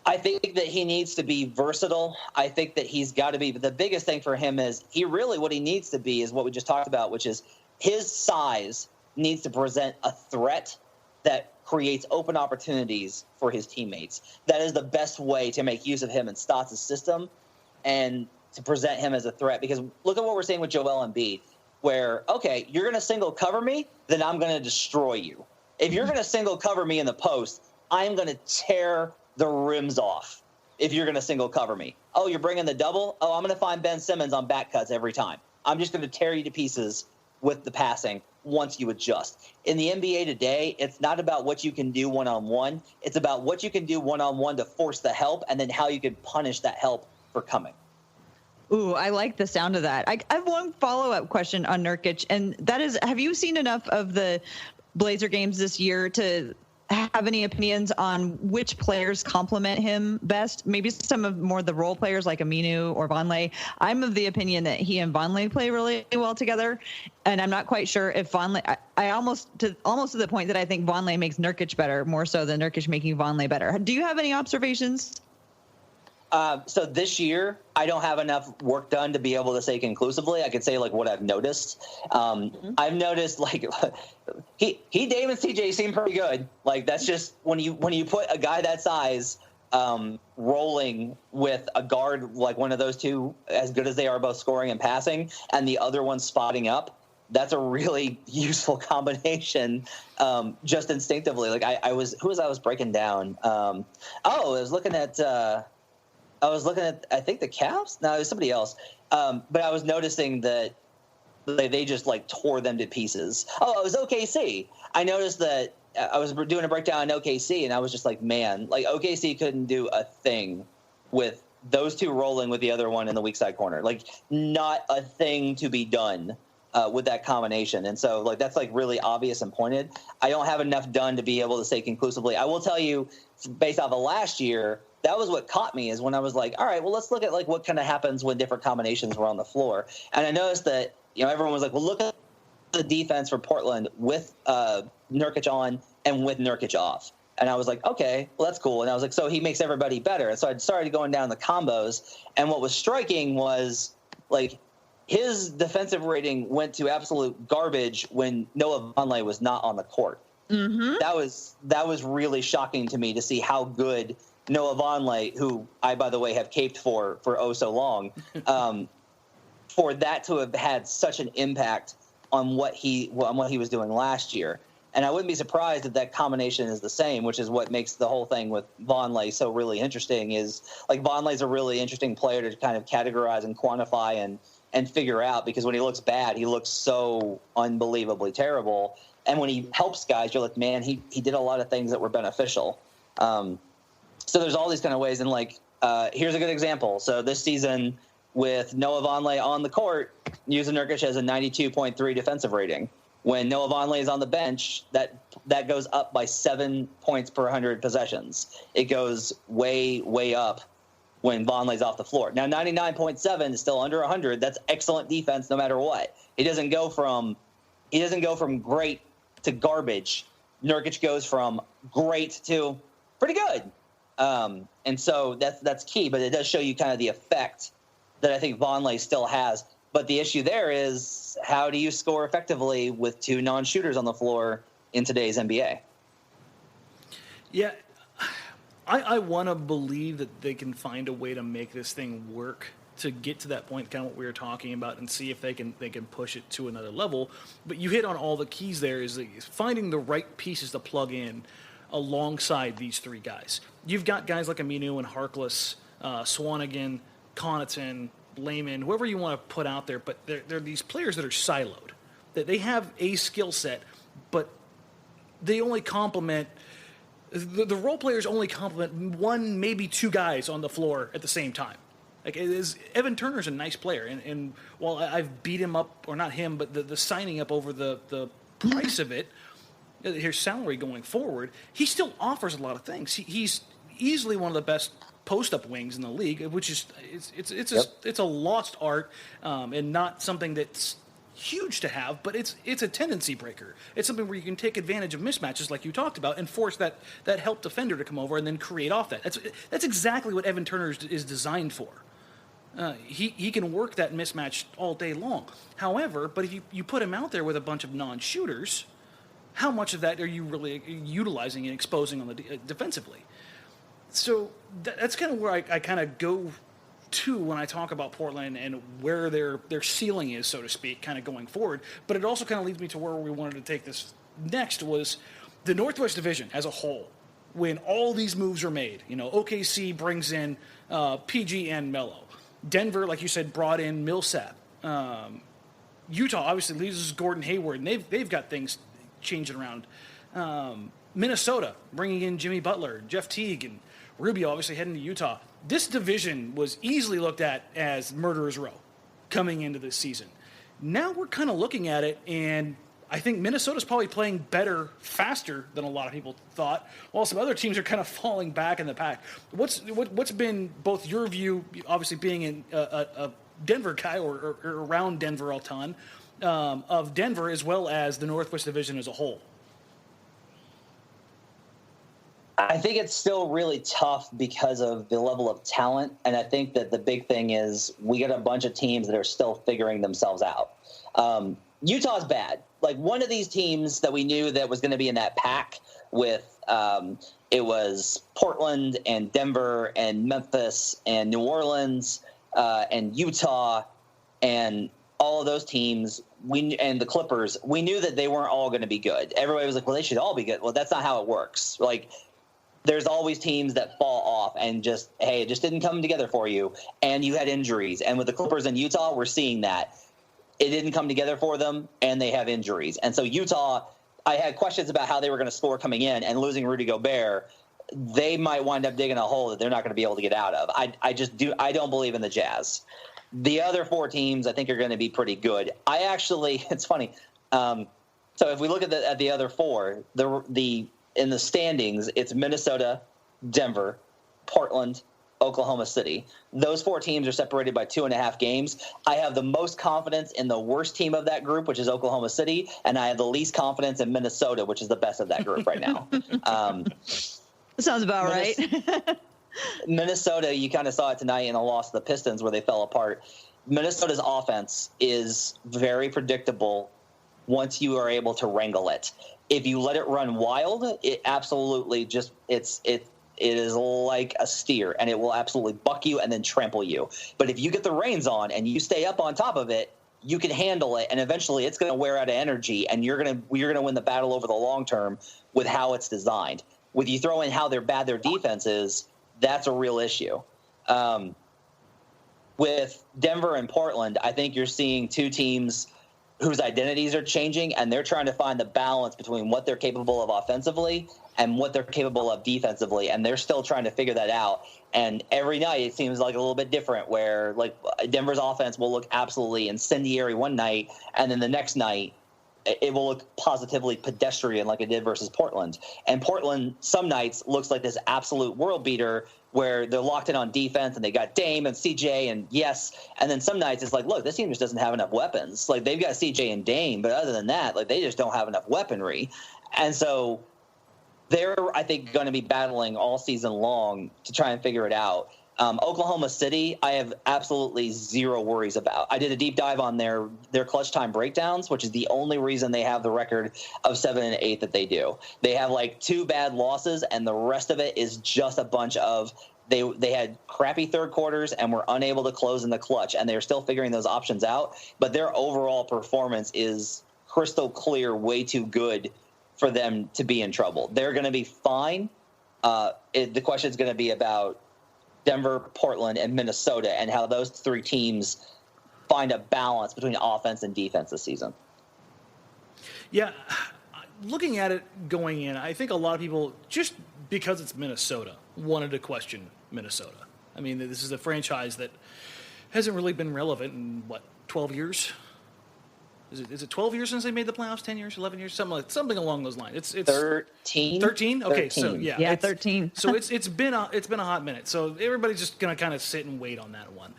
I think that he needs to be versatile. I think that he's got to be – the biggest thing for him is what he needs to be is what we just talked about, which is his size needs to present a threat that creates open opportunities for his teammates. That is the best way to make use of him in Stotts' system and to present him as a threat. Because look at what we're saying with Joel Embiid, where, okay, you're going to single cover me, then I'm going to destroy you. If you're going to single cover me in the post, I'm going to tear the rims off if you're going to single cover me. Oh, you're bringing the double? Oh, I'm going to find Ben Simmons on back cuts every time. I'm just going to tear you to pieces with the passing once you adjust. In the NBA today, it's not about what you can do one-on-one. It's about what you can do one-on-one to force the help and then how you can punish that help for coming. Ooh, I like the sound of that. I have one follow-up question on Nurkic, and that is, have you seen enough of the Blazer games this year to have any opinions on which players complement him best? Maybe some of more the role players like Aminu or Vonleh. I'm of the opinion that he and Vonleh play really well together, and I'm not quite sure if Vonleh. I almost to the point that I think Vonleh makes Nurkic better, more so than Nurkic making Vonleh better. Do you have any observations? So this year, I don't have enough work done to be able to say conclusively. I could say like what I've noticed. I've noticed like he Dave and CJ seem pretty good. Like that's just when you put a guy that size rolling with a guard like one of those two, as good as they are both scoring and passing, and the other one spotting up. That's a really useful combination, just instinctively. Like I was breaking down. I was looking at. I think the Cavs. No, it was somebody else. But I was noticing that they just like tore them to pieces. Oh, it was OKC. I noticed that I was doing a breakdown on OKC, and I was just like, man, like OKC couldn't do a thing with those two rolling with the other one in the weak side corner. Like not a thing to be done with that combination. And so like that's like really obvious and pointed. I don't have enough done to be able to say conclusively. I will tell you, based off of last year, that was what caught me is when I was like, all right, well, let's look at like what kind of happens when different combinations were on the floor. And I noticed that, everyone was like, well, look at the defense for Portland with Nurkic on and with Nurkic off. And I was like, okay, well, that's cool. And I was like, so he makes everybody better. And so I started going down the combos. And what was striking was like his defensive rating went to absolute garbage when Noah Vonleh was not on the court. Mm-hmm. That was really shocking to me to see how good Noah Vonleh, who I, by the way, have caped for oh so long, for that to have had such an impact on what he was doing last year. And I wouldn't be surprised if that combination is the same, which is what makes the whole thing with Vonleh so really interesting is like Vonleh's a really interesting player to kind of categorize and quantify and figure out, because when he looks bad, he looks so unbelievably terrible. And when he helps guys, you're like, man, he did a lot of things that were beneficial. So there's all these kind of ways. And like, here's a good example. So this season with Noah Vonleh on the court, Jusuf Nurkic has a 92.3 defensive rating. When Noah Vonleh is on the bench, that goes up by 7 points per 100 possessions. It goes way, way up when Vonleh's off the floor. Now, 99.7 is still under 100. That's excellent defense no matter what. He doesn't go from great to garbage. Nurkic goes from great to pretty good. And so that's key, but it does show you kind of the effect that I think Vonleh still has. But the issue there is, how do you score effectively with two non-shooters on the floor in today's NBA? Yeah, I want to believe that they can find a way to make this thing work to get to that point, kind of what we were talking about, and see if they can push it to another level. But you hit on all the keys there, is finding the right pieces to plug in alongside these three guys. You've got guys like Aminu and Harkless, Swanigan, Connaughton, Layman, whoever you want to put out there, but they're these players that are siloed. That they have a skill set, but they only complement the role players only complement one, maybe two guys on the floor at the same time. Like, Evan Turner's a nice player, and while I've beat him up, or not him, but the signing up over the price of it, his salary going forward, he still offers a lot of things. He's easily one of the best post-up wings in the league, which is it's a lost art, and not something that's huge to have, but it's a tendency breaker. It's something where you can take advantage of mismatches like you talked about and force that help defender to come over and then create off that. That's exactly what Evan Turner is designed for. He can work that mismatch all day long. However, but if you put him out there with a bunch of non-shooters, how much of that are you really utilizing and exposing on the defensively? So that's kind of where I kind of go to when I talk about Portland and where their ceiling is, so to speak, kind of going forward. But it also kind of leads me to where we wanted to take this next, was the Northwest Division as a whole. When all these moves are made, OKC brings in PG and Melo. Denver, like you said, brought in Millsap. Utah obviously loses Gordon Hayward, and they've got things changing around. Minnesota bringing in Jimmy Butler, Jeff Teague, and Rubio obviously heading to Utah. This division was easily looked at as murderer's row coming into this season. Now we're kind of looking at it, and I think Minnesota's probably playing better, faster than a lot of people thought, while some other teams are kind of falling back in the pack. What's been both your view, obviously being in a Denver guy or around Denver a ton, of Denver as well as the Northwest Division as a whole? I think it's still really tough because of the level of talent, and I think that the big thing is we got a bunch of teams that are still figuring themselves out. Utah's bad. Like, one of these teams that we knew that was going to be in that pack with it was Portland and Denver and Memphis and New Orleans and Utah and all of those teams, and the Clippers, we knew that they weren't all going to be good. Everybody was like, well, they should all be good. Well, that's not how it works. Like, there's always teams that fall off and just, hey, it just didn't come together for you, and you had injuries. And with the Clippers and Utah, we're seeing that. It didn't come together for them, and they have injuries. And so Utah, I had questions about how they were going to score coming in, and losing Rudy Gobert, they might wind up digging a hole that they're not going to be able to get out of. I don't believe in the Jazz. The other four teams I think are going to be pretty good. It's funny. So if we look at the other four, in the standings, it's Minnesota, Denver, Portland, Oklahoma City. Those four teams are separated by 2.5 games. I have the most confidence in the worst team of that group, which is Oklahoma City, and I have the least confidence in Minnesota, which is the best of that group right now. Sounds about right. Minnesota, you kind of saw it tonight in a loss to the Pistons where they fell apart. Minnesota's offense is very predictable once you are able to wrangle it. If you let it run wild, it absolutely just it is like a steer, and it will absolutely buck you and then trample you. But if you get the reins on and you stay up on top of it, you can handle it, and eventually it's going to wear out of energy, and you're going to win the battle over the long term with how it's designed. When you throw in how bad their defense is, that's a real issue. With Denver and Portland, I think you're seeing two teams whose identities are changing, and they're trying to find the balance between what they're capable of offensively and what they're capable of defensively, and they're still trying to figure that out. And every night it seems like a little bit different, where like Denver's offense will look absolutely incendiary one night, and then the next night it will look positively pedestrian like it did versus Portland. And Portland some nights looks like this absolute world beater where they're locked in on defense and they got Dame and CJ and and then some nights it's like, look, this team just doesn't have enough weapons. Like, they've got CJ and Dame, but other than that, like, they just don't have enough weaponry. And so they're, I think, going to be battling all season long to try and figure it out. Oklahoma City, I have absolutely zero worries about. I did a deep dive on their clutch time breakdowns, which is the only reason they have the record of 7-8 that they do. They have like 2 bad losses, and the rest of it is just a bunch of they had crappy third quarters and were unable to close in the clutch, and they're still figuring those options out. But their overall performance is crystal clear, way too good for them to be in trouble. They're going to be fine. The question is going to be about Denver, Portland, and Minnesota, and how those 3 teams find a balance between offense and defense this season. Yeah, looking at it going in, I think a lot of people, just because it's Minnesota, wanted to question Minnesota. I mean, this is a franchise that hasn't really been relevant in, 12 years? Is it 12 years since they made the playoffs? 10 years? 11 years? Something along those lines. It's 13. 13? Okay, 13. so yeah, 13. So it's been a hot minute. So everybody's just gonna kind of sit and wait on that one.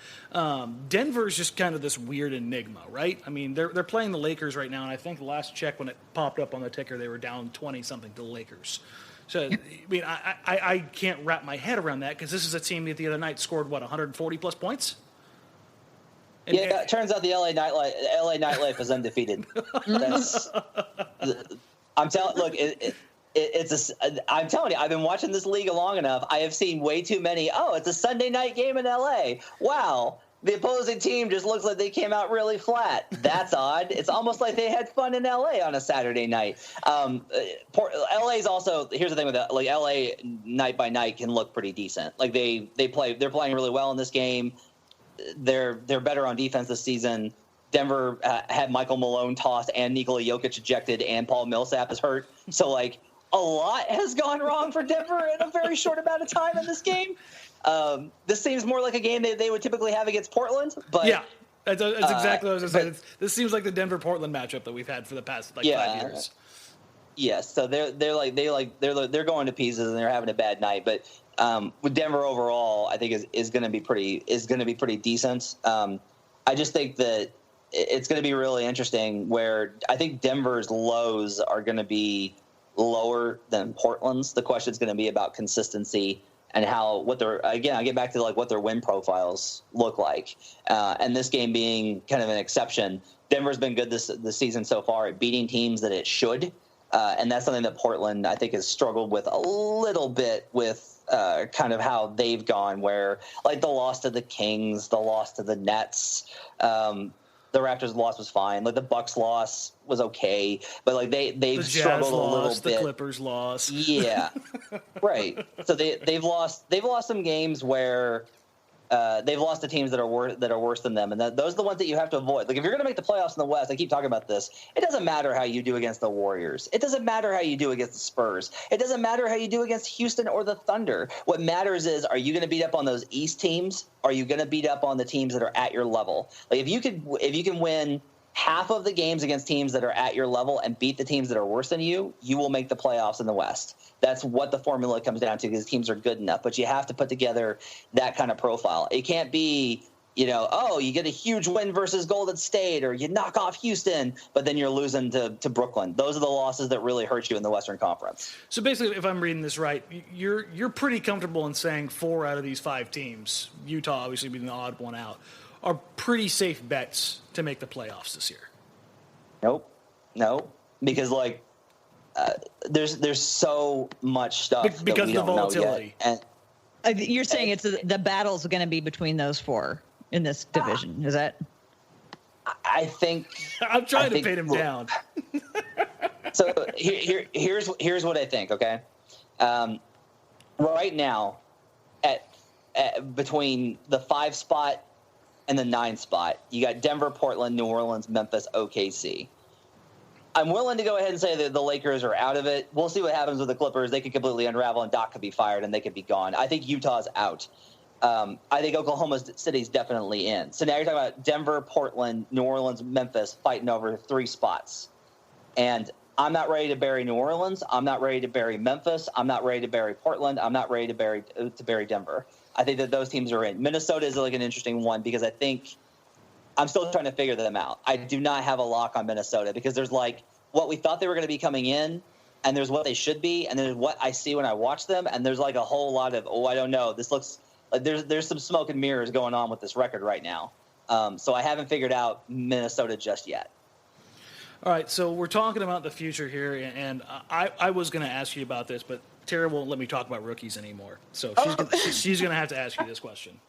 Denver's just kind of this weird enigma, right? I mean, they're playing the Lakers right now, and I think the last check when it popped up on the ticker, they were down 20 something to the Lakers. So I mean, I can't wrap my head around that because this is a team that the other night scored 140 plus points. It turns out the LA nightlife is undefeated. I'm telling you, I've been watching this league long enough. I have seen way too many. Oh, it's a Sunday night game in LA. Wow. The opposing team just looks like they came out really flat. That's odd. It's almost like they had fun in LA on a Saturday night. LA's also, here's the thing with that, like LA night by night can look pretty decent. Like they're playing really well in this game. They're better on defense this season. Denver had Michael Malone tossed and Nikola Jokic ejected and Paul Millsap is hurt. So like a lot has gone wrong for Denver in a very short amount of time in this game. This seems more like a game they would typically have against Portland. But yeah, that's exactly what I was going to say. This seems like the Denver-Portland matchup that we've had for the past 5 years. Yes, so they're going to pieces and they're having a bad night, but. With Denver overall, I think is going to be pretty decent. I just think that it's going to be really interesting. Where I think Denver's lows are going to be lower than Portland's. The question is going to be about consistency and I get back to like what their win profiles look like. And this game being kind of an exception, Denver's been good this season so far at beating teams that it should. And that's something that Portland, I think, has struggled with a little bit with kind of how they've gone, where like the loss to the Kings, the loss to the Nets, the Raptors' loss was fine. Like the Bucks' loss was okay, but like they've struggled a little bit. The Clippers' loss, yeah, right. So they've lost some games where. They've lost to teams that are worse than them, and those are the ones that you have to avoid. Like if you're going to make the playoffs in the West, I keep talking about this. It doesn't matter how you do against the Warriors. It doesn't matter how you do against the Spurs. It doesn't matter how you do against Houston or the Thunder. What matters is, are you going to beat up on those East teams? Are you going to beat up on the teams that are at your level? Like if you can win half of the games against teams that are at your level and beat the teams that are worse than you, you will make the playoffs in the West. That's what the formula comes down to because teams are good enough. But you have to put together that kind of profile. It can't be, you get a huge win versus Golden State or you knock off Houston, but then you're losing to Brooklyn. Those are the losses that really hurt you in the Western Conference. So basically, if I'm reading this right, you're pretty comfortable in saying 4 out of these 5 teams, Utah obviously being the odd one out, are pretty safe bets to make the playoffs this year. Nope. No, because like there's so much stuff because that we of the don't volatility. Know yet. And you're saying it's the battle's going to be between those 4 in this division. Is that? I think I'm trying to pin him down. So here's what I think. Okay, right now, at between the 5 spot and the 9 spot, you got Denver, Portland, New Orleans, Memphis, OKC. I'm willing to go ahead and say that the Lakers are out of it. We'll see what happens with the Clippers. They could completely unravel, and Doc could be fired, and they could be gone. I think Utah's out. I think Oklahoma City's definitely in. So now you're talking about Denver, Portland, New Orleans, Memphis fighting over 3 spots. And I'm not ready to bury New Orleans. I'm not ready to bury Memphis. I'm not ready to bury Portland. I'm not ready to bury Denver. I think that those teams are in. Minnesota is like an interesting one because I think I'm still trying to figure them out. I do not have a lock on Minnesota because there's like what we thought they were going to be coming in, and there's what they should be, and there's what I see when I watch them, and there's like a whole lot of, I don't know. This looks like there's some smoke and mirrors going on with this record right now. So I haven't figured out Minnesota just yet. All right, so we're talking about the future here, and I was going to ask you about this, but Terry won't let me talk about rookies anymore. So she's going to have to ask you this question.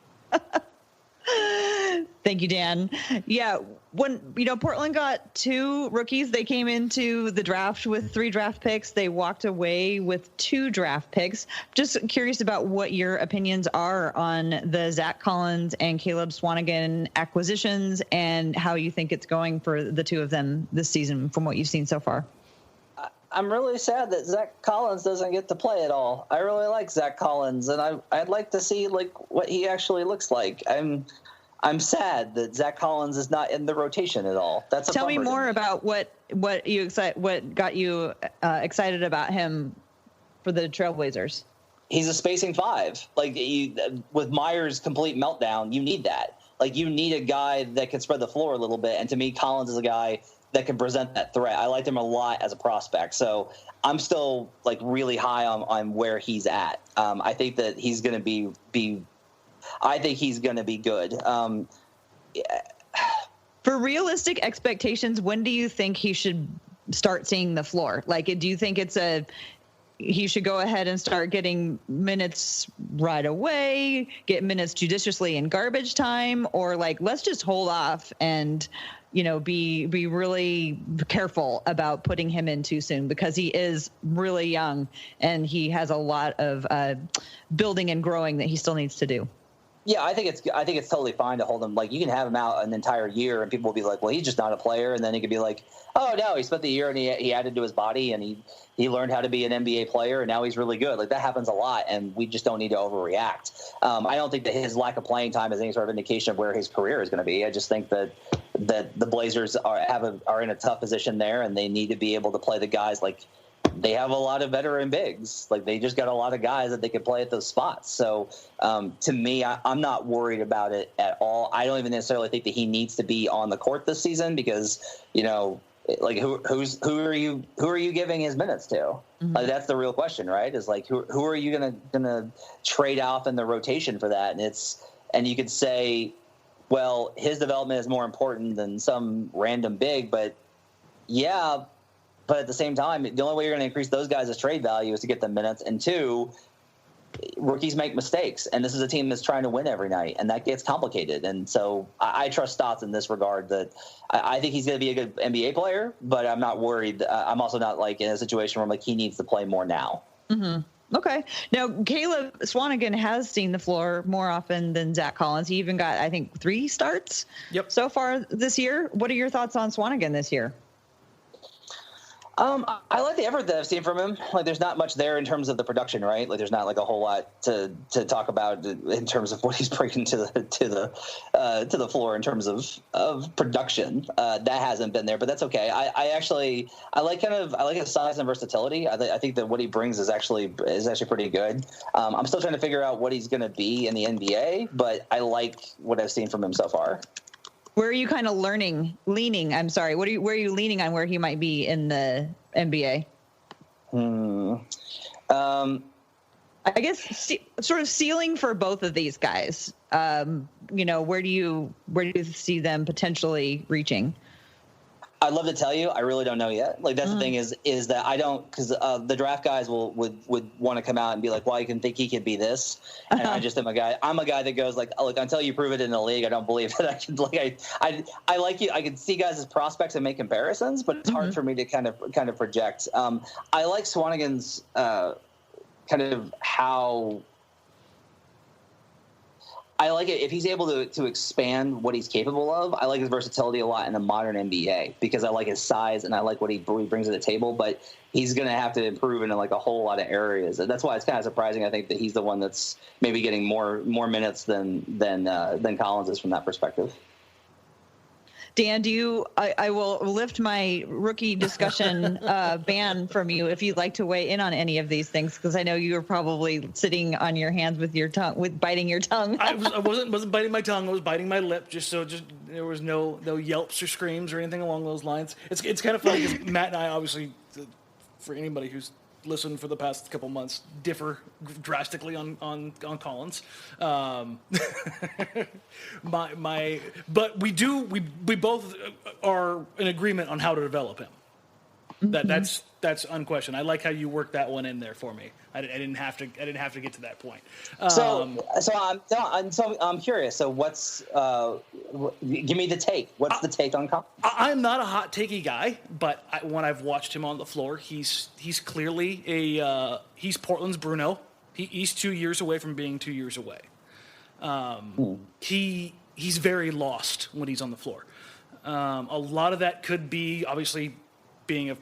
Thank you, Dan. Yeah, when Portland got 2 rookies, they came into the draft with 3 draft picks. They walked away with 2 draft picks. Just curious about what your opinions are on the Zach Collins and Caleb Swanigan acquisitions and how you think it's going for the 2 of them this season from what you've seen so far. I'm really sad that Zach Collins doesn't get to play at all. I really like Zach Collins, and I'd like to see like what he actually looks like. I'm sad that Zach Collins is not in the rotation at all. That's a Tell me bummer to more about what got you excited about him for the Trailblazers. He's a spacing five. Like with Myers' complete meltdown, you need that. Like you need a guy that can spread the floor a little bit. And to me, Collins is a guy that can present that threat. I liked him a lot as a prospect. So I'm still like really high on where he's at. I think that he's going to be. I think he's going to be good. For realistic expectations, when do you think he should start seeing the floor? Like, do you think he should go ahead and start getting minutes right away, get minutes judiciously in garbage time, or like, let's just hold off and, be really careful about putting him in too soon because he is really young and he has a lot of building and growing that he still needs to do. Yeah, I think it's totally fine to hold him. Like you can have him out an entire year, and people will be like, "Well, he's just not a player." And then he could be like, "Oh no, he spent the year and he added to his body, and he learned how to be an NBA player, and now he's really good." Like that happens a lot, and we just don't need to overreact. I don't think that his lack of playing time is any sort of indication of where his career is going to be. I just think that the Blazers are in a tough position there, and they need to be able to play the guys like. They have a lot of veteran bigs. Like they just got a lot of guys that they can play at those spots. So to me, I'm not worried about it at all. I don't even necessarily think that he needs to be on the court this season because, like who are you giving his minutes to? Mm-hmm. Like that's the real question, right? Is like who are you gonna trade off in the rotation for that? And you could say, well, his development is more important than some random big, but yeah. But at the same time, the only way you're going to increase those guys' trade value is to get them minutes. And two, rookies make mistakes. And this is a team that's trying to win every night. And that gets complicated. And so I trust Stotts in this regard that I think he's going to be a good NBA player, but I'm not worried. I'm also not like in a situation where I'm like he needs to play more now. Mm-hmm. Okay. Now, Caleb Swanigan has seen the floor more often than Zach Collins. He even got, I think, 3 starts so far this year. What are your thoughts on Swanigan this year? I like the effort that I've seen from him. Like, there's not much there in terms of the production, right? Like, there's not like a whole lot to talk about in terms of what he's bringing to the floor in terms of production. That hasn't been there, but that's okay. I like his size and versatility. I think that what he brings is actually pretty good. I'm still trying to figure out what he's going to be in the NBA, but I like what I've seen from him so far. Where are you kind of leaning? Where are you leaning on where he might be in the NBA? I guess sort of ceiling for both of these guys. Where do you see them potentially reaching? I'd love to tell you. I really don't know yet. Like that's the thing is that I don't because the draft guys would want to come out and be like, well, you can think he could be this, and I just am a guy. I'm a guy that goes like, oh, look, until you prove it in the league, I don't believe that I can. Like I like you. I can see guys as prospects and make comparisons, but it's hard for me to kind of project. I like Swanigan's kind of how. I like it if he's able to expand what he's capable of. I like his versatility a lot in the modern NBA because I like his size and I like what he brings to the table. But he's going to have to improve in like a whole lot of areas. And that's why it's kind of surprising. I think that he's the one that's maybe getting more minutes than Collins is from that perspective. Dan, I will lift my rookie discussion ban from you if you'd like to weigh in on any of these things, because I know you were probably sitting on your hands with your tongue, biting your tongue. I wasn't biting my tongue. I was biting my lip, just there was no yelps or screams or anything along those lines. It's kind of funny because Matt and I obviously, for anybody who's listened for the past couple months, differ drastically on Collins. But we both are in agreement on how to develop him. That's unquestioned. I like how you worked that one in there for me. I didn't have to get to that point. So I'm curious. So what's give me the take. What's the take on Collins? I'm not a hot takey guy, but when I've watched him on the floor, he's clearly he's Portland's Bruno. He's 2 years away from being 2 years away. He's very lost when he's on the floor. A lot of that could be obviously being a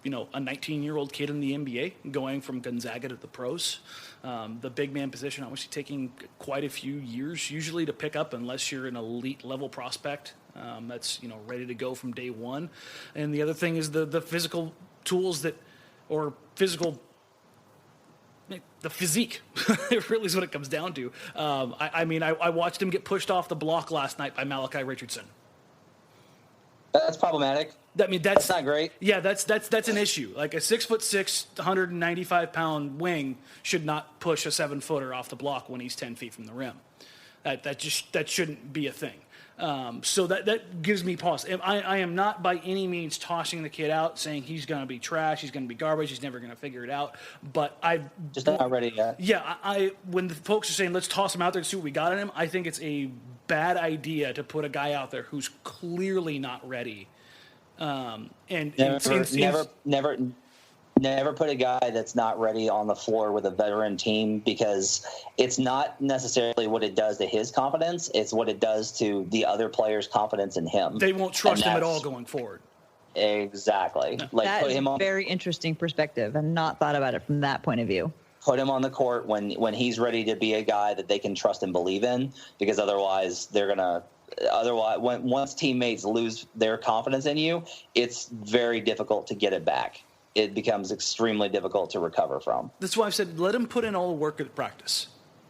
a 19-year-old kid in the NBA going from Gonzaga to the pros. The big man position obviously taking quite a few years usually to pick up unless you're an elite level prospect that's ready to go from day one. And the other thing is the physical tools the physique. It really is what it comes down to. I watched him get pushed off the block last night by Malachi Richardson. That's problematic. That's not great. Yeah, that's an issue. Like a 6'6", 195-pound wing should not push a 7-footer off the block when he's 10 feet from the rim. That shouldn't be a thing. So that gives me pause. I am not by any means tossing the kid out, saying he's going to be trash, he's going to be garbage, he's never going to figure it out. But I just not ready yet. Yeah, when the folks are saying let's toss him out there and see what we got in him, I think it's a bad idea to put a guy out there who's clearly not ready. Never put a guy that's not ready on the floor with a veteran team, because it's not necessarily what it does to his confidence. It's what it does to the other players' confidence in him. They won't trust him at all going forward. Exactly. No. Like that put is him a on, very interesting perspective, and not thought about it from that point of view. Put him on the court when he's ready to be a guy that they can trust and believe in, because otherwise once teammates lose their confidence in you, it's very difficult to get it back. It becomes extremely difficult to recover from. That's why I've said let him put in all the work at practice.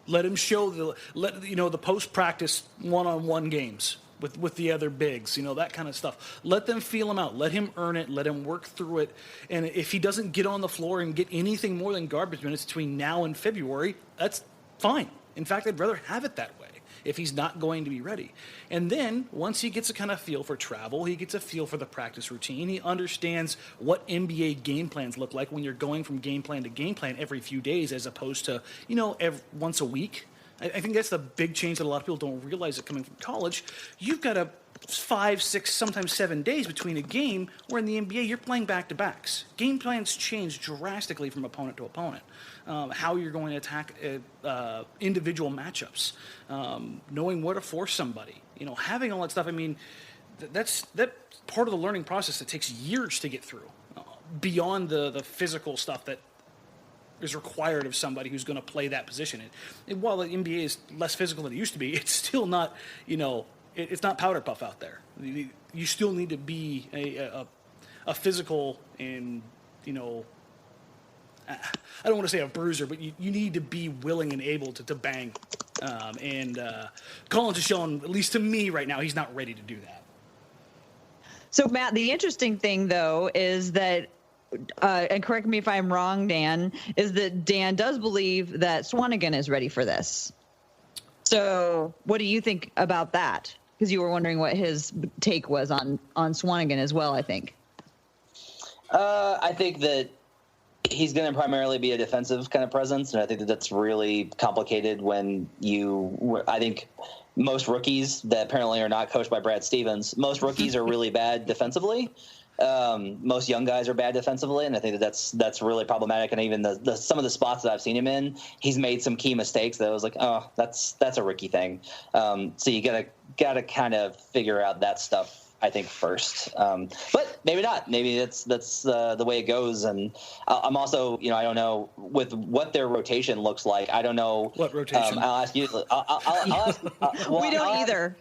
Let him show the post-practice one-on-one games with the other bigs, that kind of stuff. Let them feel him out. Let him earn it. Let him work through it. And if he doesn't get on the floor and get anything more than garbage minutes between now and February, that's fine. In fact, I'd rather have it that way if he's not going to be ready. And then once he gets a kind of feel for travel, he gets a feel for the practice routine, he understands what NBA game plans look like when you're going from game plan to game plan every few days as opposed to, once a week. I think that's the big change that a lot of people don't realize that coming from college. You've got 5, 6, sometimes 7 days between a game, where in the NBA you're playing back-to-backs. Game plans change drastically from opponent to opponent. How you're going to attack individual matchups, knowing where to force somebody, having all that stuff. That's part of the learning process that takes years to get through, beyond the physical stuff that is required of somebody who's going to play that position. And while the NBA is less physical than it used to be, it's still not, it's not powder puff out there. You still need to be a physical and, I don't want to say a bruiser, but you need to be willing and able to bang. Collins has shown, at least to me right now, he's not ready to do that. So, Matt, the interesting thing, though, is that, and correct me if I'm wrong, Dan, is that Dan does believe that Swanigan is ready for this. So what do you think about that? Because you were wondering what his take was on Swanigan as well, I think. I think that he's going to primarily be a defensive kind of presence, and I think that's really complicated when I think most rookies that apparently are not coached by Brad Stevens, most rookies are really bad defensively. Most young guys are bad defensively, and I think that's really problematic. And even the some of the spots that I've seen him in, he's made some key mistakes that I was like, oh, that's a rookie thing. So you gotta kind of figure out that stuff, I think, first. But maybe not. Maybe that's the way it goes. And I'm also, I don't know with what their rotation looks like. I don't know what rotation. I'll ask you. I'll ask. We don't either.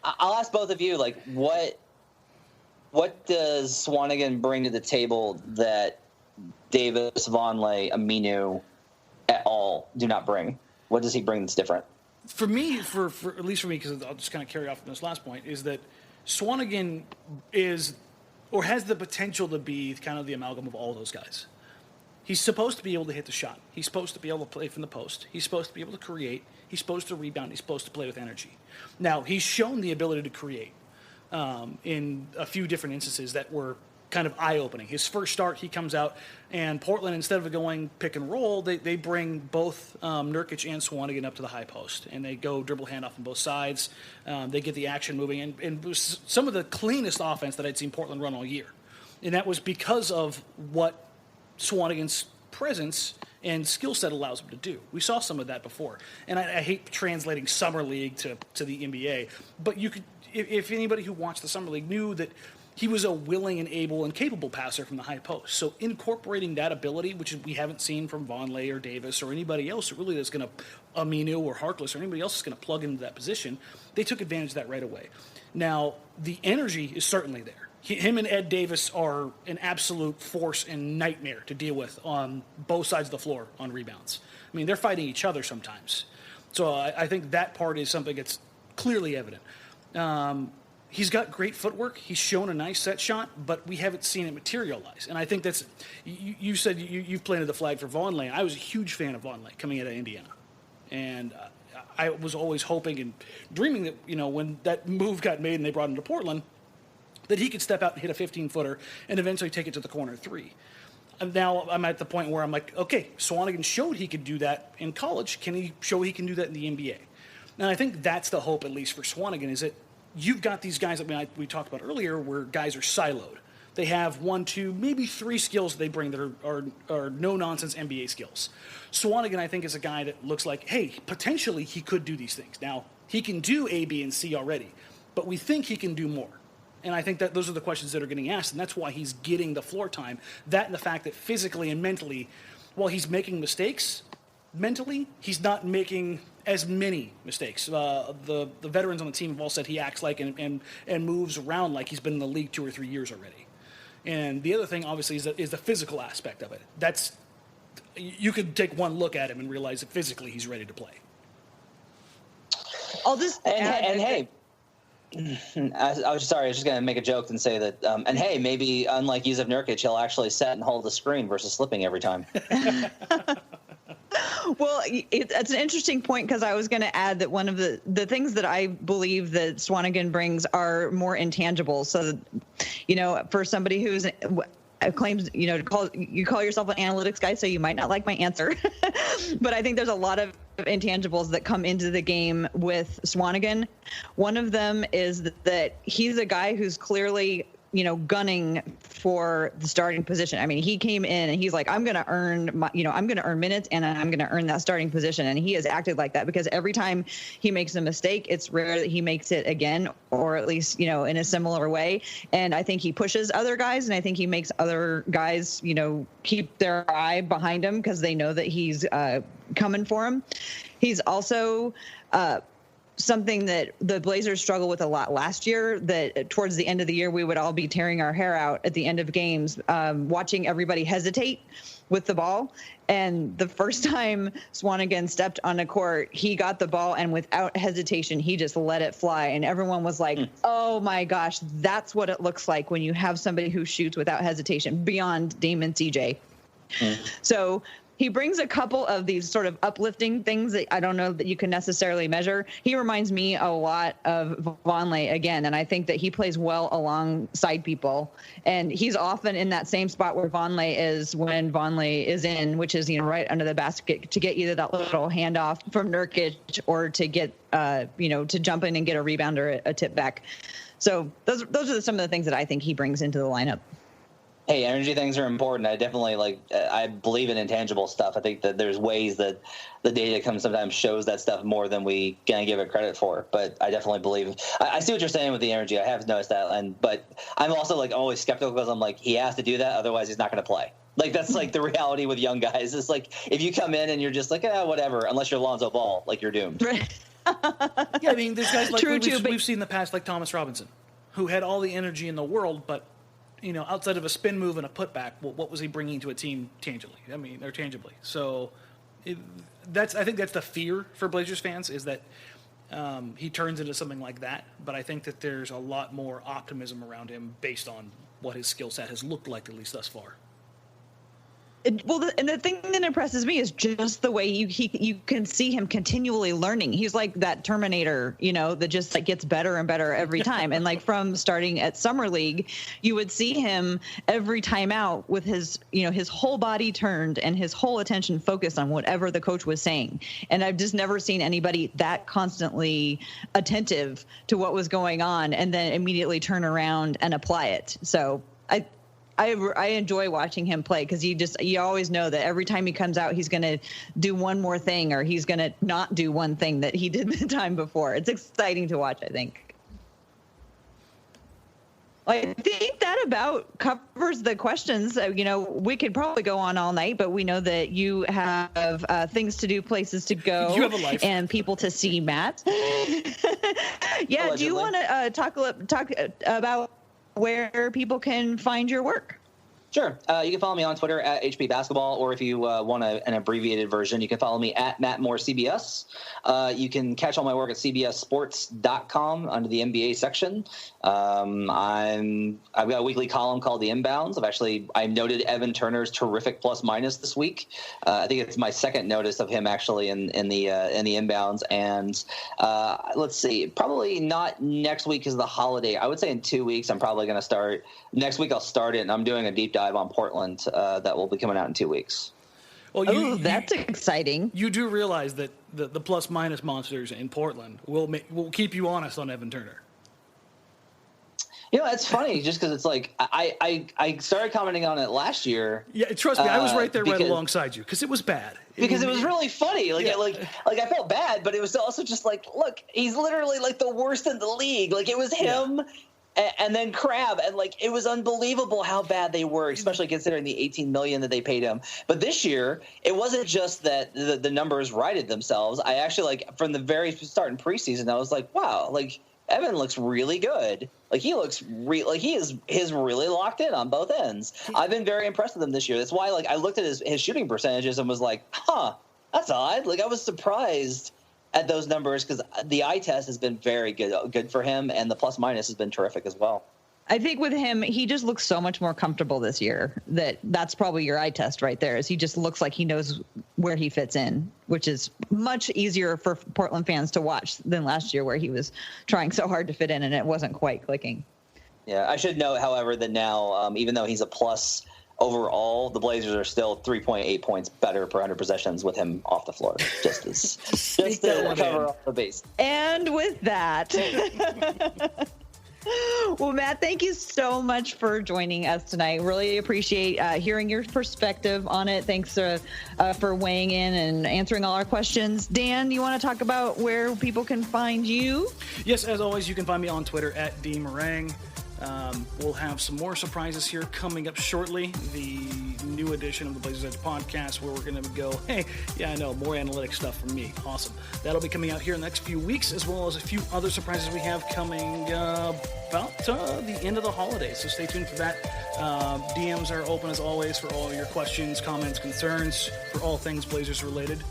I'll ask both of you. Like, what does Swanigan bring to the table that Davis, Vonleh, Aminu at all do not bring? What does he bring that's different? For me, for at least for me, because I'll just kind of carry off from this last point, is that Swanigan is, or has the potential to be, kind of the amalgam of all those guys. He's supposed to be able to hit the shot. He's supposed to be able to play from the post. He's supposed to be able to create. He's supposed to rebound. He's supposed to play with energy. Now, he's shown the ability to create in a few different instances that were kind of eye-opening. His first start, he comes out, and Portland, instead of going pick and roll, they bring both Nurkic and Swanigan up to the high post, and they go dribble handoff on both sides. They get the action moving, and it was some of the cleanest offense that I'd seen Portland run all year. And that was because of what Swanigan's presence and skill set allows him to do. We saw some of that before. And I hate translating Summer League to the NBA, but you could, if anybody who watched the Summer League knew that he was a willing and able and capable passer from the high post. So incorporating that ability, which we haven't seen from Vonleh or Davis or anybody else, really that's going to, Aminu or Harkless or anybody else is going to plug into that position, they took advantage of that right away. Now, the energy is certainly there. Him and Ed Davis are an absolute force and nightmare to deal with on both sides of the floor on rebounds. I mean, they're fighting each other sometimes. So I think that part is something that's clearly evident. He's got great footwork. He's shown a nice set shot, but we haven't seen it materialize. And I think that's – you said you've planted the flag for Vonleh. I was a huge fan of Vonleh coming out of Indiana. And I was always hoping and dreaming that, when that move got made and they brought him to Portland, that he could step out and hit a 15-footer and eventually take it to the corner three. And now I'm at the point where I'm like, okay, Swanigan showed he could do that in college. Can he show he can do that in the NBA? And I think that's the hope, at least for Swanigan, is that you've got these guys that we talked about earlier where guys are siloed. They have 1, 2, maybe 3 skills they bring that are no-nonsense NBA skills. Swanigan, I think, is a guy that looks like, hey, potentially he could do these things. Now, he can do A, B, and C already, but we think he can do more. And I think that those are the questions that are getting asked, and that's why he's getting the floor time. That and the fact that physically and mentally, while he's making mistakes, mentally, he's not making as many mistakes. The veterans on the team have all said he acts like and moves around like he's been in the league 2 or 3 years already. And the other thing, obviously, is the physical aspect of it. You could take one look at him and realize that physically he's ready to play. I'll just hey, I was just going to make a joke and say that, and hey, maybe unlike Jusuf Nurkic, he'll actually set and hold the screen versus slipping every time. Well, it's an interesting point because I was going to add that one of the things that I believe that Swanigan brings are more intangibles. So, for somebody who's claims, you call yourself an analytics guy, so you might not like my answer. But I think there's a lot of intangibles that come into the game with Swanigan. One of them is that he's a guy who's clearly, gunning for the starting position. I mean, he came in and he's like, I'm going to earn minutes and I'm going to earn that starting position. And he has acted like that because every time he makes a mistake, it's rare that he makes it again, or at least, in a similar way. And I think he pushes other guys, and I think he makes other guys, keep their eye behind him because they know that he's coming for him. He's also, something that the Blazers struggled with a lot last year, that towards the end of the year, we would all be tearing our hair out at the end of games, watching everybody hesitate with the ball. And the first time Swanigan stepped on a court, he got the ball and without hesitation, he just let it fly. And everyone was like, oh my gosh, that's what it looks like when you have somebody who shoots without hesitation beyond Dame and CJ. So he brings a couple of these sort of uplifting things that I don't know that you can necessarily measure. He reminds me a lot of Vonleh again, and I think that he plays well alongside people. And he's often in that same spot where Vonleh is when Vonleh is in, which is, right under the basket to get either that little handoff from Nurkic or to get, to jump in and get a rebound or a tip back. So those are some of the things that I think he brings into the lineup. Hey, energy things are important. I definitely I believe in intangible stuff. I think that there's ways that the data sometimes shows that stuff more than we can give it credit for. But I definitely believe I see what you're saying with the energy. I have noticed that. But I'm also always skeptical because I'm he has to do that. Otherwise he's not going to play. That's the reality with young guys. It's if you come in and you're just whatever, unless you're Lonzo Ball, you're doomed. Right. Yeah. I mean, there's guys we've seen in the past, like Thomas Robinson, who had all the energy in the world, but outside of a spin move and a putback, what was he bringing to a team tangibly? So I think that's the fear for Blazers fans, is that he turns into something like that. But I think that there's a lot more optimism around him based on what his skill set has looked like, at least thus far. And the thing that impresses me is just the way you can see him continually learning. He's like that Terminator, that just gets better and better every time. And from starting at Summer League, you would see him every time out with his, his whole body turned and his whole attention focused on whatever the coach was saying. And I've just never seen anybody that constantly attentive to what was going on and then immediately turn around and apply it. So I enjoy watching him play because you always know that every time he comes out, he's going to do one more thing, or he's going to not do one thing that he did the time before. It's exciting to watch, I think. I think that about covers the questions. We could probably go on all night, but we know that you have things to do, places to go, you have a life, and people to see, Matt. Yeah. Allegedly. Do you want to talk about where people can find your work? Sure. You can follow me on Twitter at HP Basketball, or if you want an abbreviated version, you can follow me at Matt Moore CBS. You can catch all my work at cbssports.com under the NBA section. I've got a weekly column called The Inbounds. I noted Evan Turner's terrific plus minus this week. I think it's my second notice of him actually in the Inbounds. And let's see, probably not next week is the holiday. I would say in 2 weeks I'm probably going to start. Next week I'll start it, and I'm doing a deep dive on Portland that will be coming out in 2 weeks. Well, that's exciting. You do realize that the plus minus monsters in Portland will keep you honest on Evan Turner. It's funny just because it's like I started commenting on it last year. Yeah, trust me, I was right there right alongside you because it was bad. Because it was really funny. Like I felt bad, but it was also just like, look, he's literally like the worst in the league. Like it was him. Yeah. And then Crab, and like it was unbelievable how bad they were, especially considering the $18 million that they paid him. But this year, it wasn't just that the numbers righted themselves. I actually from the very start in preseason, I was like, wow, like Evan looks really good. Like he looks he's really locked in on both ends. I've been very impressed with him this year. That's why I looked at his shooting percentages and was like, that's odd. Like I was surprised at those numbers because the eye test has been very good for him, and the plus minus has been terrific as well. I think with him, he just looks so much more comfortable this year that's probably your eye test right there. Is he just looks like he knows where he fits in, which is much easier for Portland fans to watch than last year where he was trying so hard to fit in and it wasn't quite clicking. Yeah, I should note, however, that now even though he's a plus overall, the Blazers are still 3.8 points better per 100 possessions with him off the floor, just to cover off the base. And with that, well, Matt, thank you so much for joining us tonight. Really appreciate hearing your perspective on it. Thanks for weighing in and answering all our questions. Dan, you want to talk about where people can find you? Yes, as always, you can find me on Twitter at DMerang. We'll have some more surprises here coming up shortly. The new edition of the Blazers Edge podcast where we're going to go, hey, yeah, I know, more analytic stuff from me. Awesome. That'll be coming out here in the next few weeks, as well as a few other surprises we have coming about the end of the holidays. So stay tuned for that. DMs are open as always for all your questions, comments, concerns, for all things Blazers related.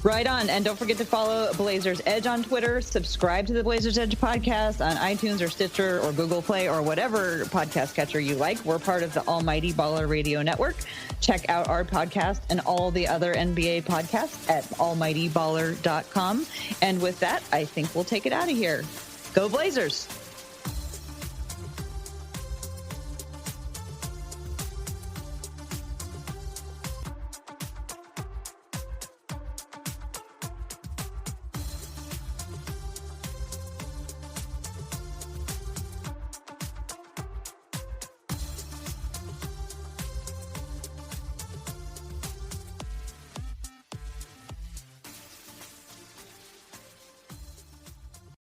Right on. And don't forget to follow Blazers Edge on Twitter. Subscribe to the Blazers Edge podcast on iTunes or Stitcher or Google Play or whatever podcast catcher you like. We're part of the Almighty Baller Radio Network. Check out our podcast and all the other NBA podcasts at almightyballer.com. And with that, I think we'll take it out of here. Go Blazers!